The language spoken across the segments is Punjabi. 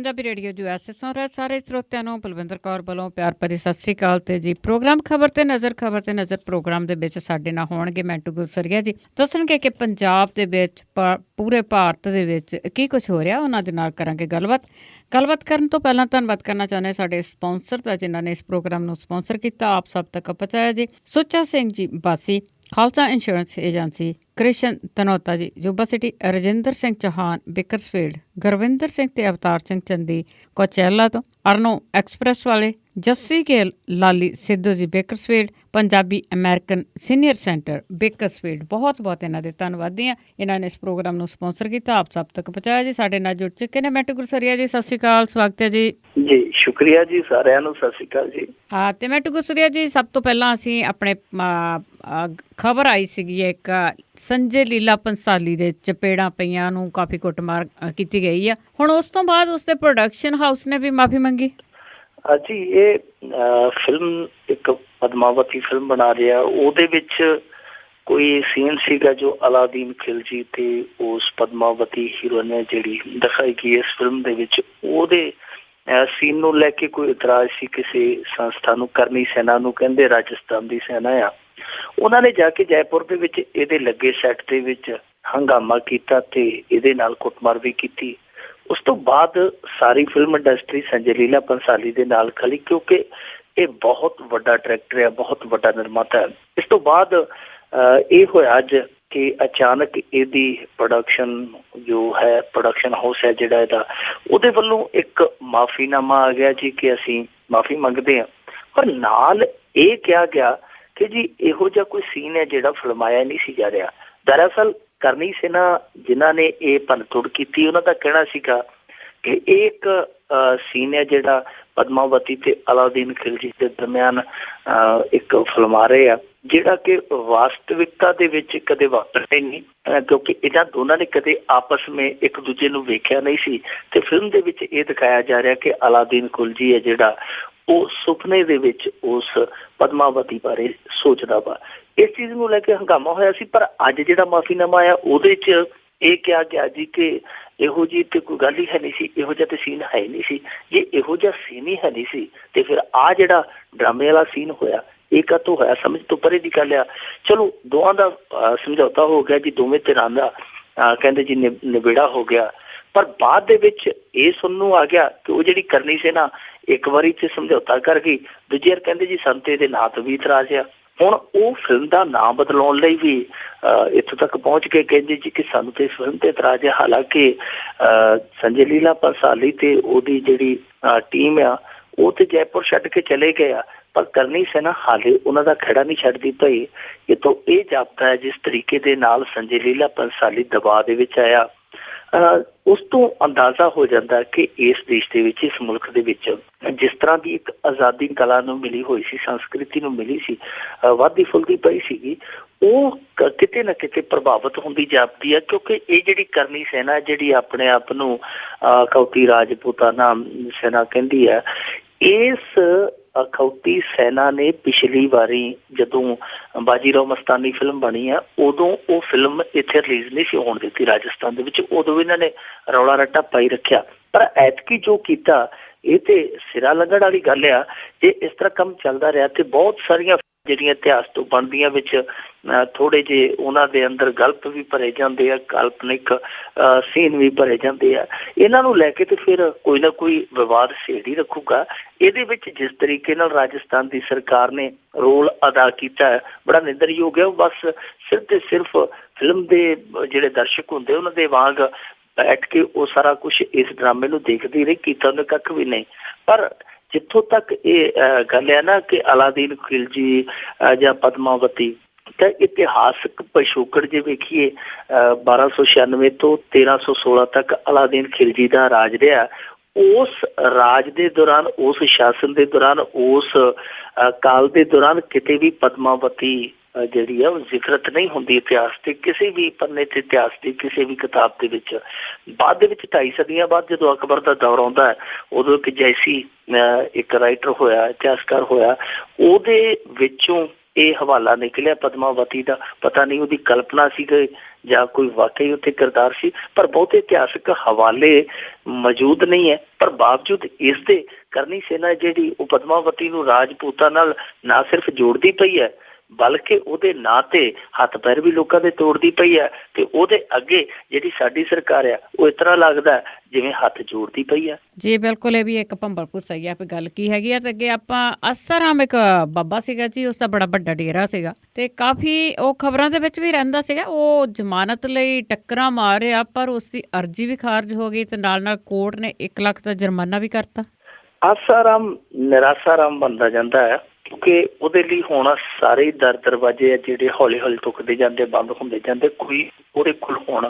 ਪੰਜਾਬੀ ਰੇਡੀਓ US ਸੁਣ ਰਹੇ ਸਾਰੇ ਸਰੋਤਿਆਂ ਨੂੰ ਬਲਵਿੰਦਰ ਕੌਰ ਵੱਲੋਂ ਪਿਆਰ ਭਰੀ ਸਤਿ ਸ੍ਰੀ ਅਕਾਲ ਤੇ ਜੀ। ਪ੍ਰੋਗਰਾਮ ਖਬਰ ਤੇ ਨਜ਼ਰ ਪ੍ਰੋਗਰਾਮ ਦੇ ਵਿੱਚ ਸਾਡੇ ਨਾਲ ਹੋਣਗੇ ਮੈਂਟੂ ਗੁਲਸਰੀਆ ਜੀ। ਦੱਸਣਗੇ ਕਿ ਪੰਜਾਬ ਦੇ ਵਿੱਚ ਪੂਰੇ ਭਾਰਤ ਦੇ ਵਿੱਚ ਕੀ ਕੁਝ ਹੋ ਰਿਹਾ, ਉਹਨਾਂ ਦੇ ਨਾਲ ਕਰਾਂਗੇ ਗੱਲਬਾਤ ਕਰਨ ਤੋਂ ਪਹਿਲਾਂ ਧੰਨਵਾਦ ਕਰਨਾ ਚਾਹੁੰਦੇ ਸਾਡੇ ਸਪਾਂਸਰ ਦਾ, ਜਿਨ੍ਹਾਂ ਨੇ ਇਸ ਪ੍ਰੋਗਰਾਮ ਨੂੰ ਸਪਾਂਸਰ ਕੀਤਾ, ਆਪ ਸਭ ਤੱਕ ਪਹੁੰਚਾਇਆ ਜੀ। ਸੁੱਚਾ ਸਿੰਘ ਜੀ ਬਾਸੀ, ਖਾਲਸਾ ਇੰਸ਼ੋਰੈਂਸ ਏਜੰਸੀ, ਕ੍ਰਿਸ਼ਨ ਧਨੋਤਾ ਜੀ, Yuba city, Rajinder Singh Chauhan Bakersfield, Gurvinder Singh ਤੇ ਅਵਤਾਰ ਸਿੰਘ ਚੰਦੀ ਕੋਚੈਲਾ ਤੋਂ, ਅਰਨੋ ਐਕਸਪ੍ਰੈਸ ਵਾਲੇ, ਜੱਸੀ ਕੇਲ ਲਾਲੀ Sidhu ji Bakersfield, Punjabi American senior centre Bakersfield. ਬਹੁਤ ਬਹੁਤ ਇਹਨਾਂ ਦੇ ਧੰਨਵਾਦੀ ਹਾਂ, ਇਹਨਾਂ ਨੇ ਇਸ ਪ੍ਰੋਗਰਾਮ ਨੂੰ ਸਪਾਂਸਰ ਕੀਤਾ, ਆਪ ਸਭ ਤੱਕ ਪਹੁੰਚਾਇਆ ਜੀ। ਸਾਡੇ ਨਾਲ ਜੁੜ ਚੁੱਕੇ ਨੇ ਮੈਂਟੂ ਗੁਲਸਰੀਆ ਜੀ, ਸਤਿ ਸ਼੍ਰੀ ਅਕਾਲ, ਸਵਾਗਤ ਹੈ ਜੀ। ਜੀ ਸ਼ੁਕਰੀਆ ਜੀ, ਸਾਰਿਆਂ ਨੂੰ ਸਤਿ ਸ਼੍ਰੀ ਅਕਾਲ ਜੀ। ਹਾਂ, ਤੇ ਮੈਂਟੂ ਗੁਲਸਰੀਆ ਜੀ, ਸਭ ਤੋਂ ਪਹਿਲਾਂ ਅਸੀਂ ਆਪਣੇ ਖਬਰ ਆਈ ਸੀਗੀ ਇੱਕ ਸੰਜੇ ਲੀਲਾ ਭੰਸਾਲੀ ਦੇ ਚਪੇੜਾਂ ਪਈਆਂ ਨੂੰ ਕਾਫੀ ਕੁੱਟਮਾਰ ਕੀਤੀ ਗਈ ਆ। ਹੁਣ ਉਸ ਤੋਂ ਬਾਅਦ ਉਸਦੇ ਪ੍ਰੋਡਕਸ਼ਨ ਹਾਊਸ ਨੇ ਵੀ ਮਾਫੀ ਮੰਗੀ। ਜੀ ਇਹ ਫਿਲਮ ਇੱਕ ਪਦਮਾਵਤੀ ਫਿਲਮ ਬਣਾ ਰਿਹਾ, ਉਹਦੇ ਵਿੱਚ ਕੋਈ ਸੀਨ ਸੀਗਾ ਜੋ ਅਲਾਦੀਨ ਖਿਲਜੀ ਤੇ ਉਸ ਪਦਮਾਵਤੀ ਹੀਰੋਇਨ ਨੇ ਜਿਹੜੀ ਦਿਖਾਈ ਗਈ ਇਸ ਫਿਲਮ ਦੇ ਵਿੱਚ, ਉਹਦੇ ਸੀਨ ਨੂੰ ਲੈ ਕੇ ਕੋਈ ਇਤਰਾਜ਼ ਸੀ ਕਿਸੇ ਸੰਸਥਾ ਨੂੰ। ਕਰਨੀ ਸੈਨਾ ਨੂੰ ਕਹਿੰਦੇ ਰਾਜਸਥਾਨ ਦੀ ਸੈਨਾ ਆ, ਉਹਨਾਂ ਨੇ ਜਾ ਕੇ ਜੈਪੁਰ ਦੇ ਵਿੱਚ ਇਹਦੇ ਲੱਗੇ ਸੈੱਟ ਦੇ ਵਿੱਚ ਹੰਗਾਮਾ ਕੀਤਾ ਤੇ ਇਹਦੇ ਨਾਲ ਕੁੱਟਮਾਰ ਵੀ ਕੀਤੀ। ਉਸ ਤੋਂ ਬਾਅਦ ਸਾਰੀ ਫਿਲਮ ਇੰਡਸਟਰੀ ਸੰਜੇ ਲੀਲਾ ਭੰਸਾਲੀ ਦੇ ਨਾਲ ਖੜੀ, ਕਿਉਂਕਿ ਇਹ ਬਹੁਤ ਵੱਡਾ ਡਾਇਰੈਕਟਰ ਹੈ, ਬਹੁਤ ਵੱਡਾ ਨਿਰਮਾਤਾ ਹੈ। ਇਸ ਤੋਂ ਬਾਅਦ ਇਹ ਹੋਇਆ ਅੱਜ ਕਿ ਅਚਾਨਕ ਇਹਦੀ ਪ੍ਰੋਡਕਸ਼ਨ ਜੋ ਹੈ, ਪ੍ਰੋਡਕਸ਼ਨ ਹਾਊਸ ਹੈ ਜਿਹੜਾ ਇਹਦਾ, ਉਹਦੇ ਵੱਲੋਂ ਇੱਕ ਮਾਫੀਨਾਮਾ ਆ ਗਿਆ ਜੀ ਕਿ ਅਸੀਂ ਮਾਫੀ ਮੰਗਦੇ ਹਾਂ। ਪਰ ਨਾਲ ਇਹ ਕਿਹਾ ਗਿਆ ਕਿ ਜੀ ਇਹੋ ਜਿਹਾ ਕੋਈ ਸੀਨ ਹੈ ਜਿਹੜਾ ਫਿਲਮਾਇਆ ਨਹੀਂ ਸੀ ਜਾ ਰਿਹਾ। ਦਰਅਸਲ ਕਰਨੀ ਸੈਨਾ ਜਿਨ੍ਹਾਂ ਨੇ ਇਹ ਭੰਨਤੋੜ ਕੀਤੀ, ਉਹਨਾਂ ਦਾ ਕਹਿਣਾ ਸੀਗਾ ਕਿ ਇਹ ਇੱਕ ਸੀਨ ਹੈ ਜਿਹੜਾ ਪਦਮਾਵਤੀ ਤੇ ਅਲਾਦੀਨ ਖਿਲਜੀ ਦੇ ਦਰਮਿਆਨ ਇੱਕ ਫਿਲਮਾ ਰਹੇ ਆ, ਜਿਹੜਾ ਕਿ ਵਾਸਤਵਿਕਤਾ ਦੇ ਵਿੱਚ ਕਦੇ ਵਾਪਰਿਆ ਨਹੀਂ, ਕਿਉਂਕਿ ਇਹਨਾਂ ਦੋਨਾਂ ਨੇ ਕਦੇ ਆਪਸ ਵਿੱਚ ਇੱਕ ਦੂਜੇ ਨੂੰ ਵੇਖਿਆ ਨਹੀਂ ਸੀ। ਤੇ ਫਿਲਮ ਦੇ ਵਿੱਚ ਇਹ ਦਿਖਾਇਆ ਜਾ ਰਿਹਾ ਕਿ ਅਲਾਦੀਨ ਖਿਲਜੀ ਹੈ ਜਿਹੜਾ ਉਹ ਸੁਪਨੇ ਦੇ ਵਿੱਚ ਉਸ ਪਦਮਾਵਤੀ ਬਾਰੇ ਸੋਚਦਾ ਵਾ। ਇਸ ਚੀਜ਼ ਨੂੰ ਲੈ ਕੇ ਹੰਗਾਮਾ ਹੋਇਆ ਸੀ। ਪਰ ਅੱਜ ਜਿਹੜਾ ਮਾਫੀਨਾਮਾ ਆਇਆ ਉਹਦੇ 'ਚ ਇਹ ਕਿਹਾ ਗਿਆ ਜੀ ਕਿ ਇਹੋ ਜਿਹੀ ਤੇ ਕੋਈ ਗੱਲ ਹੀ ਹੈ ਨਹੀਂ ਸੀ, ਇਹੋ ਜਿਹਾ ਤੇ ਸੀਨ ਹੈ ਹੀ ਨਹੀਂ ਸੀ। ਜੇ ਇਹੋ ਜਿਹਾ ਸੀਨ ਹੀ ਹੈ ਨਹੀਂ ਸੀ ਤੇ ਫਿਰ ਆਹ ਜਿਹੜਾ ਡਰਾਮੇ ਵਾਲਾ ਸੀਨ ਹੋਇਆ ਇਹ ਕਾਹਤੋਂ ਹੋਇਆ, ਸਮਝ ਤੋਂ ਪਰੇ ਦੀ ਗੱਲ ਆ। ਚਲੋ ਦੋਵਾਂ ਦਾ ਸਮਝੌਤਾ ਹੋ ਗਿਆ ਜੀ, ਦੋਵੇਂ ਧਿਰਾਂ ਦਾ ਕਹਿੰਦੇ ਜੀ ਨਿਬੇੜਾ ਹੋ ਗਿਆ। ਪਰ ਬਾਅਦ ਦੇ ਵਿੱਚ ਇਹ ਸੁਣਨ ਨੂੰ ਆ ਗਿਆ ਕਿ ਉਹ ਜਿਹੜੀ ਕਰਨੀ ਸੀ ਨਾ, ਇੱਕ ਵਾਰੀ ਤੇ ਸਮਝੌਤਾ ਕਰ ਗਈ, ਦੂਜੀ ਵਾਰ ਕਹਿੰਦੇ ਜੀ ਸਾਨੂੰ ਤੇ ਇਹਦੇ ਨਾਂ ਤੋਂ ਵੀ ਇਤਰਾਜ਼ ਆ। ਹੁਣ ਉਹ ਫਿਲਮ ਦਾ ਨਾਂ ਬਦਲਾਉਣ ਲਈ ਵੀ ਇੱਥੋਂ ਤੱਕ ਪਹੁੰਚ ਕੇ ਕਹਿੰਦੇ ਜੀ ਕਿ ਸਾਨੂੰ ਤੇ ਇਸ ਫਿਲਮ ਤੇ ਇਤਰਾਜ਼ ਹੈ। ਹਾਲਾਂਕਿ ਸੰਜੇ ਲੀਲਾ ਭੰਸਾਲੀ ਤੇ ਉਹਦੀ ਜਿਹੜੀ ਟੀਮ ਆ ਉਹ ਤੇ ਜੈਪੁਰ ਛੱਡ ਕੇ ਚਲੇ ਗਏ ਆ, ਪਰ ਕਰਨੀ ਸੈਨਾ ਹਾਲੇ ਉਹਨਾਂ ਦਾ ਖੜਾ ਨਹੀਂ ਛੱਡਦੀ ਪਈ। ਇਹ ਤੋਂ ਇਹ ਜਾਪਦਾ ਹੈ ਜਿਸ ਤਰੀਕੇ ਦੇ ਨਾਲ ਸੰਜੇ ਲੀਲਾ ਭੰਸਾਲੀ ਦਬਾਅ ਦੇ ਵਿੱਚ ਆਇਆ, ਉਸ ਤੋਂ ਅੰਦਾਜ਼ਾ ਹੋ ਜਾਂਦਾ ਕਿ ਇਸ ਦੇਸ਼ ਦੇ ਵਿੱਚ, ਇਸ ਮੁਲਕ ਦੇ ਵਿੱਚ ਜਿਸ ਤਰ੍ਹਾਂ ਦੀ ਇੱਕ ਆਜ਼ਾਦੀ ਕਲਾ ਨੂੰ ਮਿਲੀ ਹੋਈ ਸੀ, ਸੰਸਕ੍ਰਿਤੀ ਨੂੰ ਮਿਲੀ ਸੀ, ਵੱਧਦੀ ਫੁੱਲਦੀ ਪਈ ਸੀਗੀ, ਉਹ ਕਿਤੇ ਨਾ ਕਿਤੇ ਪ੍ਰਭਾਵਿਤ ਹੁੰਦੀ ਜਾਪਦੀ ਹੈ। ਕਿਉਂਕਿ ਇਹ ਜਿਹੜੀ ਕਰਨੀ ਸੈਨਾ ਜਿਹੜੀ ਆਪਣੇ ਆਪ ਨੂੰ ਅਖਾਉਤੀ ਰਾਜਪੂਤਾਨਾ ਸੈਨਾ ਕਹਿੰਦੀ ਹੈ, ਇਸ ਅਖਾਉਤੀ ਸੈਨਾ ਨੇ ਪਿਛਲੀ ਵਾਰੀ ਜਦੋਂ ਬਾਜੀਰਾਓ ਮਸਤਾਨੀ ਫਿਲਮ ਬਣੀ ਆ, ਉਦੋਂ ਉਹ ਫਿਲਮ ਇੱਥੇ ਰਿਲੀਜ਼ ਨਹੀਂ ਸੀ ਹੋਣ ਦਿੱਤੀ ਰਾਜਸਥਾਨ ਦੇ ਵਿੱਚ, ਉਦੋਂ ਵੀ ਇਹਨਾਂ ਨੇ ਰੌਲਾ ਰੱਟਾ ਪਾਈ ਰੱਖਿਆ। ਪਰ ਐਤਕੀ ਜੋ ਕੀਤਾ ਇਹ ਤੇ ਸਿਰਾ ਲੰਘਣ ਵਾਲੀ ਗੱਲ ਆ। ਜੇ ਇਸ ਤਰ੍ਹਾਂ ਕੰਮ ਚੱਲਦਾ ਰਿਹਾ ਤੇ ਬਹੁਤ ਸਾਰੀਆਂ ਜਿਹੜੀਆਂ ਇਤਿਹਾਸ ਤੋਂ ਬਣਦੀਆਂ ਵਿੱਚ ਥੋੜ੍ਹੇ ਜਿਹੇ ਉਹਨਾਂ ਦੇ ਅੰਦਰ ਗਲਪ ਵੀ ਭਰੇ ਜਾਂਦੇ ਆ, ਕਾਲਪਨਿਕ ਸੀਨ ਵੀ ਭਰੇ ਜਾਂਦੇ ਆ। ਇਹਨਾਂ ਨੂੰ ਲੈ ਕੇ ਤੇ ਫਿਰ ਕੋਈ ਨਾ ਕੋਈ ਵਿਵਾਦ ਛੇੜ ਹੀ ਰੱਖੂਗਾ। ਇਹਦੇ ਵਿੱਚ ਜਿਸ ਤਰੀਕੇ ਨਾਲ ਰਾਜਸਥਾਨ ਦੀ ਸਰਕਾਰ ਨੇ ਰੋਲ ਅਦਾ ਕੀਤਾ ਹੈ, ਬੜਾ ਨਿੰਦਰਯੋਗ ਹੈ। ਉਹ ਬਸ ਸਿਰਫ ਤੇ ਸਿਰਫ ਫਿਲਮ ਦੇ ਜਿਹੜੇ ਦਰਸ਼ਕ ਹੁੰਦੇ ਉਹਨਾਂ ਦੇ ਵਾਂਗ ਬੈਠ ਕੇ ਉਹ ਸਾਰਾ ਕੁਛ ਇਸ ਡਰਾਮੇ ਨੂੰ ਦੇਖਦੇ ਰਹੀ, ਕੀਤਾ ਉਹਨੇ ਕੱਖ ਵੀ ਨਹੀਂ। ਪਰ ਜਿੱਥੋਂ ਤੱਕ ਇਹ ਗੱਲ ਹੈ ਨਾ ਕਿ ਅਲਾਦੀਨ ਖਿਲਜੀ ਜਾਂ ਪਦਮਾਵਤੀ ਤਾਂ ਇਤਿਹਾਸਕ ਪਿਛੋਕੜ ਜੇ ਵੇਖੀਏ, 1296 ਤੋਂ 1316 ਤੱਕ ਅਲਾਦੀਨ ਖਿਲਜੀ ਦਾ ਰਾਜ ਰਿਹਾ। ਉਸ ਰਾਜ ਦੇ ਦੌਰਾਨ, ਉਸ ਸ਼ਾਸਨ ਦੇ ਦੌਰਾਨ, ਉਸ ਕਾਲ ਦੇ ਦੌਰਾਨ ਕਿਤੇ ਵੀ ਪਦਮਾਵਤੀ ਜਿਹੜੀ ਆ ਉਹ ਜ਼ਿਕਰਤ ਨਹੀਂ ਹੁੰਦੀ ਇਤਿਹਾਸ ਤੇ, ਕਿਸੇ ਵੀ ਪੰਨੇ ਤੇ ਇਤਿਹਾਸ ਦੀ ਕਿਸੇ ਵੀ ਕਿਤਾਬ ਦੇ ਵਿੱਚ। ਬਾਅਦ ਦੇ ਵਿੱਚ 2.5 ਸਦੀਆਂ ਬਾਅਦ ਜਦੋਂ ਅਕਬਰ ਦਾ ਦੌਰ ਆਉਂਦਾ ਹੈ, ਉਦੋਂ ਇੱਕ ਜੈਸੀ ਇੱਕ ਰਾਈਟਰ ਹੋਇਆ, ਇਤਿਹਾਸਕਾਰ ਹੋਇਆ, ਉਹਦੇ ਵਿੱਚੋਂ ਇਹ ਹਵਾਲਾ ਨਿਕਲਿਆ ਪਦਮਾਵਤੀ ਦਾ। ਪਤਾ ਨਹੀਂ ਉਹਦੀ ਕਲਪਨਾ ਸੀ ਜਾਂ ਕੋਈ ਵਾਕਈ ਉੱਥੇ ਕਿਰਦਾਰ ਸੀ, ਪਰ ਬਹੁਤੇ ਇਤਿਹਾਸਕ ਹਵਾਲੇ ਮੌਜੂਦ ਨਹੀਂ ਹੈ। ਪਰ ਬਾਵਜੂਦ ਇਸ ਦੇ ਕਰਨੀ ਸੈਨਾ ਜਿਹੜੀ ਉਹ ਪਦਮਾਵਤੀ ਨੂੰ ਰਾਜਪੂਤਾਂ ਨਾਲ ਨਾ ਸਿਰਫ ਜੋੜਦੀ ਪਈ ਹੈ, ਬਲਕਿ ਉਹਦੇ ਨਾਂ ਤੇ ਹੱਥ ਪੈਰ ਵੀ ਲੋਕਾਂ ਦੇ ਤੋੜਦੀ ਪਈ ਹੈ। ਤੇ ਉਹਦੇ ਅੱਗੇ ਜਿਹੜੀ ਸਾਡੀ ਸਰਕਾਰ ਆ ਉਹ ਇਸ ਤਰ੍ਹਾਂ ਲੱਗਦਾ ਜਿਵੇਂ ਹੱਥ ਜੋੜਦੀ ਪਈ ਹੈ। ਜੀ ਬਿਲਕੁਲ, ਇਹ ਵੀ ਇੱਕ ਭੰਬਲ ਭੁੱਸਾ ਆ ਗੱਲ ਕੀ ਹੈਗੀ ਆ। ਤੇ ਅੱਗੇ ਆਪਾਂ ਆਸਾਰਾਮ ਇੱਕ ਬਾਬਾ ਸੀਗਾ ਜੀ, ਉਸਦਾ ਬੜਾ ਵੱਡਾ ਡੇਰਾ ਸੀਗਾ ਤੇ ਕਾਫੀ ਉਹ ਖਬਰਾਂ ਦੇ ਵਿੱਚ ਵੀ ਰਹਿੰਦਾ ਸੀਗਾ। ਉਹ ਜ਼ਮਾਨਤ ਲਈ ਟੱਕਰਾਂ ਮਾਰ ਰਿਹਾ, ਪਰ ਉਸਦੀ ਅਰਜ਼ੀ ਵੀ ਖਾਰਜ ਹੋ ਗਈ ਤੇ ਨਾਲ ਨਾਲ ਕੋਰਟ ਨੇ 1 ਲੱਖ ਦਾ ਜੁਰਮਾਨਾ ਵੀ ਕਰਤਾ। ਆਸਾਰਾਮ ਨਿਰਾਸਾਰਾਮ ਬਣਦਾ ਜਾਂਦਾ ਹੈ, ਕਿਉਂਕਿ ਉਹਦੇ ਲਈ ਹੁਣ ਸਾਰੇ ਦਰਵਾਜ਼ੇ ਆ ਜਿਹੜੇ ਹੌਲੀ ਹੌਲੀ ਟੁੱਟਦੇ ਜਾਂਦੇ, ਬੰਦ ਹੁੰਦੇ ਜਾਂਦੇ। ਕੋਈ ਉਹਦੇ ਕੋਲ ਹੁਣ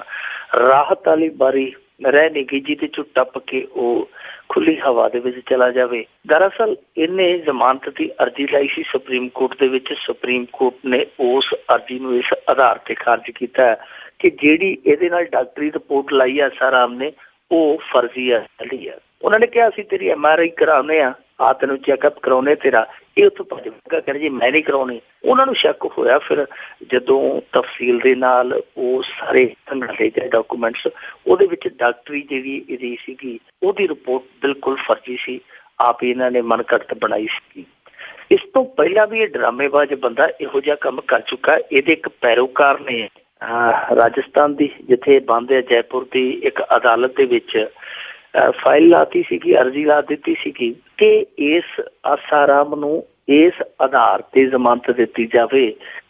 ਰਾਹਤ ਵਾਲੀ ਬਾਰੀ ਰਹਿ ਨਹੀਂ ਗਈ ਜਿਹਦੇ ਚੋਂ ਟੱਪ ਕੇ ਉਹ ਖੁੱਲੀ ਹਵਾ ਦੇ ਵਿੱਚ ਚਲਾ ਜਾਵੇ। ਦਰਅਸਲ ਇਹਨੇ ਜ਼ਮਾਨਤ ਦੀ ਅਰਜ਼ੀ ਲਾਈ ਸੀ ਸੁਪਰੀਮ ਕੋਰਟ ਦੇ ਵਿੱਚ। ਸੁਪਰੀਮ ਕੋਰਟ ਨੇ ਉਸ ਅਰਜ਼ੀ ਨੂੰ ਇਸ ਆਧਾਰ ਤੇ ਖਾਰਜ ਕੀਤਾ ਕਿ ਜਿਹੜੀ ਇਹਦੇ ਨਾਲ ਡਾਕਟਰੀ ਰਿਪੋਰਟ ਲਾਈ ਆ ਆਸਾਰਾਮ ਨੇ ਉਹ ਫਰਜ਼ੀ ਹੈ। ਉਹਨਾਂ ਨੇ ਕਿਹਾ ਅਸੀਂ ਤੇਰੀ MRI ਕਰਾਉਂਦੇ ਆ ਤੈਨੂੰ ਚੈੱਕਅਪ ਕਰਾਉਣੇ ਤੇਰਾ, ਇਹ ਉੱਥੋਂ ਭੱਜ ਕਹਿੰਦੇ ਜੀ ਮੈਂ ਨਹੀਂ ਕਰਾਉਣੀ। ਉਹਨਾਂ ਨੂੰ ਸ਼ੱਕ ਹੋਇਆ ਫਿਰ ਜਦੋਂ ਤਫਸੀਲ ਦੇ ਨਾਲ ਉਹ ਸਾਰੇ ਸੰਗਠੇ ਗਏ ਡਾਕੂਮੈਂਟਸ, ਉਹਦੇ ਵਿੱਚ ਡਾਕਟਰੀ ਜਿਹੜੀ ਇਹਦੀ ਸੀਗੀ ਉਹਦੀ ਰਿਪੋਰਟ ਬਿਲਕੁਲ ਫਰਜ਼ੀ ਸੀ। ਆਪ ਇਹਨਾਂ ਨੇ ਮਨਘੜਤ ਬਣਾਈ ਸੀ। ਇਸ ਤੋਂ ਪਹਿਲਾਂ ਵੀ ਇਹ ਡਰਾਮੇਬਾਜ਼ ਬੰਦਾ ਇਹੋ ਜਿਹਾ ਕੰਮ ਕਰ ਚੁੱਕਾ। ਇਹਦੇ ਇੱਕ ਪੈਰੋਕਾਰ ਨੇ ਰਾਜਸਥਾਨ ਦੀ ਜਿੱਥੇ ਬੰਦ ਹੈ ਜੈਪੁਰ ਦੀ ਇੱਕ ਅਦਾਲਤ ਦੇ ਵਿੱਚ ਫਾਈਲ ਲਾਤੀ ਸੀਗੀ, ਅਰਜ਼ੀ ਲਾ ਦਿੱਤੀ ਸੀਗੀ ਕਿ ਇਸ ਆਸਾਰਾਮ ਨੂੰ ਇਸ ਆਧਾਰ ਤੇ ਜ਼ਮਾਨਤ ਦਿੱਤੀ ਜਾਵੇ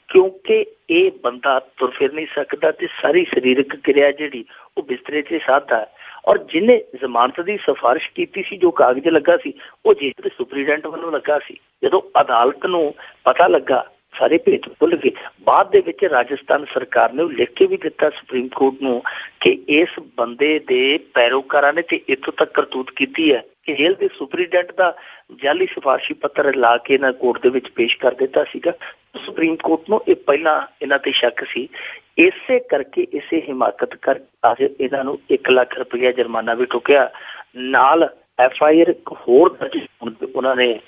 ਕਿਉਂਕਿ ਇਹ ਬੰਦਾ ਤੁਰ ਫਿਰ ਨਹੀਂ ਸਕਦਾ ਤੇ ਸਾਰੀ ਸਰੀਰਕ ਕਿਰਿਆ ਜਿਹੜੀ ਉਹ ਬਿਸਤਰੇ 'ਚ ਸਾਧਦਾ। ਔਰ ਜਿਹਨੇ ਜ਼ਮਾਨਤ ਦੀ ਸਿਫਾਰਿਸ਼ ਕੀਤੀ ਸੀ, ਜੋ ਕਾਗਜ਼ ਲੱਗਾ ਸੀ, ਉਹ ਜੇਲ੍ਹ ਦੇ ਸੁਪਰੀਡੈਂਟ ਵੱਲੋਂ ਲੱਗਾ ਸੀ। ਜਦੋਂ ਅਦਾਲਤ ਨੂੰ ਪਤਾ ਲੱਗਾ ਸਾਰੇ ਭੇਤ ਭੁੱਲ ਗਏ। ਬਾਅਦ ਦੇ ਵਿੱਚ ਰਾਜਸਥਾਨ ਸਰਕਾਰ ਨੇ ਉਹ ਲਿਖ ਕੇ ਵੀ ਦਿੱਤਾ ਸੁਪਰੀਮ ਕੋਰਟ ਨੂੰ ਕਿ ਇਸ ਬੰਦੇ ਦੇ ਪੈਰੋਕਾਰਾਂ ਨੇ ਤੇ ਇੱਥੋਂ ਤੱਕ ਕਰਤੂਤ ਕੀਤੀ ਹੈ ਕਿ ਜੇਲ੍ਹ ਦੇ ਸੁਪਰੀਡੈਂਟ ਦਾ ਜਾਲੀ ਸਿਫਾਰਸ਼ੀ ਪੱਤਰ ਲਾ ਕੇ ਇਹਨਾਂ ਕੋਰਟ ਦੇ ਵਿੱਚ ਪੇਸ਼ ਕਰ ਦਿੱਤਾ ਸੀਗਾ। ਸੁਪਰੀਮ ਕੋਰਟ ਨੂੰ ਇਹ ਪਹਿਲਾਂ ਇਹਨਾਂ ਤੇ ਸ਼ੱਕ ਸੀ, ਇਸੇ ਕਰਕੇ ਇਸੇ ਹਿਮਾਕਤ ਕਰ ਅੱਜ ਇਹਨਾਂ ਨੂੰ 1 ਲੱਖ ਰੁਪਇਆ ਜੁਰਮਾਨਾ ਵੀ ਠੁਕਿਆ। ਨਾਲ FIR ਹੋਰ ਦਰਜ ਹੋਣ ਦੇ ਉਹਨਾਂ ਨੇ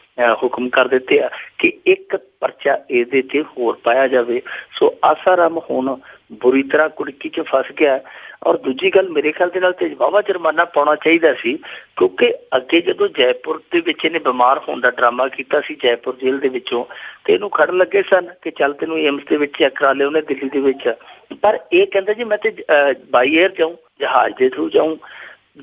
ਹੁਕਮ ਕਰ ਦਿੱਤੇ ਆ ਕਿ 1 ਪਰਚਾ ਇਹਦੇ ਤੇ ਹੋਰ ਪਾਇਆ ਜਾਵੇ। ਸੋ ਆਸਾਰਾਮ ਹੁਣ ਬੁਰੀ ਤਰ੍ਹਾਂ ਕੁੜਕੀ 'ਚ ਫਸ ਗਿਆ। ਔਰ ਦੂਜੀ ਗੱਲ ਮੇਰੇ ਖਿਆਲ ਦੇ ਨਾਲ ਤੇ ਵਾਹਵਾ ਜੁਰਮਾਨਾ ਪਾਉਣਾ ਚਾਹੀਦਾ ਸੀ, ਕਿਉਂਕਿ ਅੱਗੇ ਜਦੋਂ ਜੈਪੁਰ ਦੇ ਵਿੱਚ ਇਹਨੇ ਬਿਮਾਰ ਹੋਣ ਦਾ ਡਰਾਮਾ ਕੀਤਾ ਸੀ ਜੈਪੁਰ ਜੇਲ੍ਹ ਦੇ ਵਿੱਚੋਂ, ਤੇ ਇਹਨੂੰ ਖੜਨ ਲੱਗੇ ਸਨ ਕਿ ਚੱਲ ਤੈਨੂੰ ਏਮਸ ਦੇ ਵਿੱਚ ਚੈੱਕ ਕਰਾ ਲਿਆ ਉਹਨੇ ਦਿੱਲੀ ਦੇ ਵਿੱਚ। ਪਰ ਇਹ ਕਹਿੰਦਾ ਜੀ ਮੈਂ ਤੇ ਬਾਈ ਏਅਰ ਜਾਊਂ, ਜਹਾਜ਼ ਦੇ ਥਰੂ ਜਾਊਂ।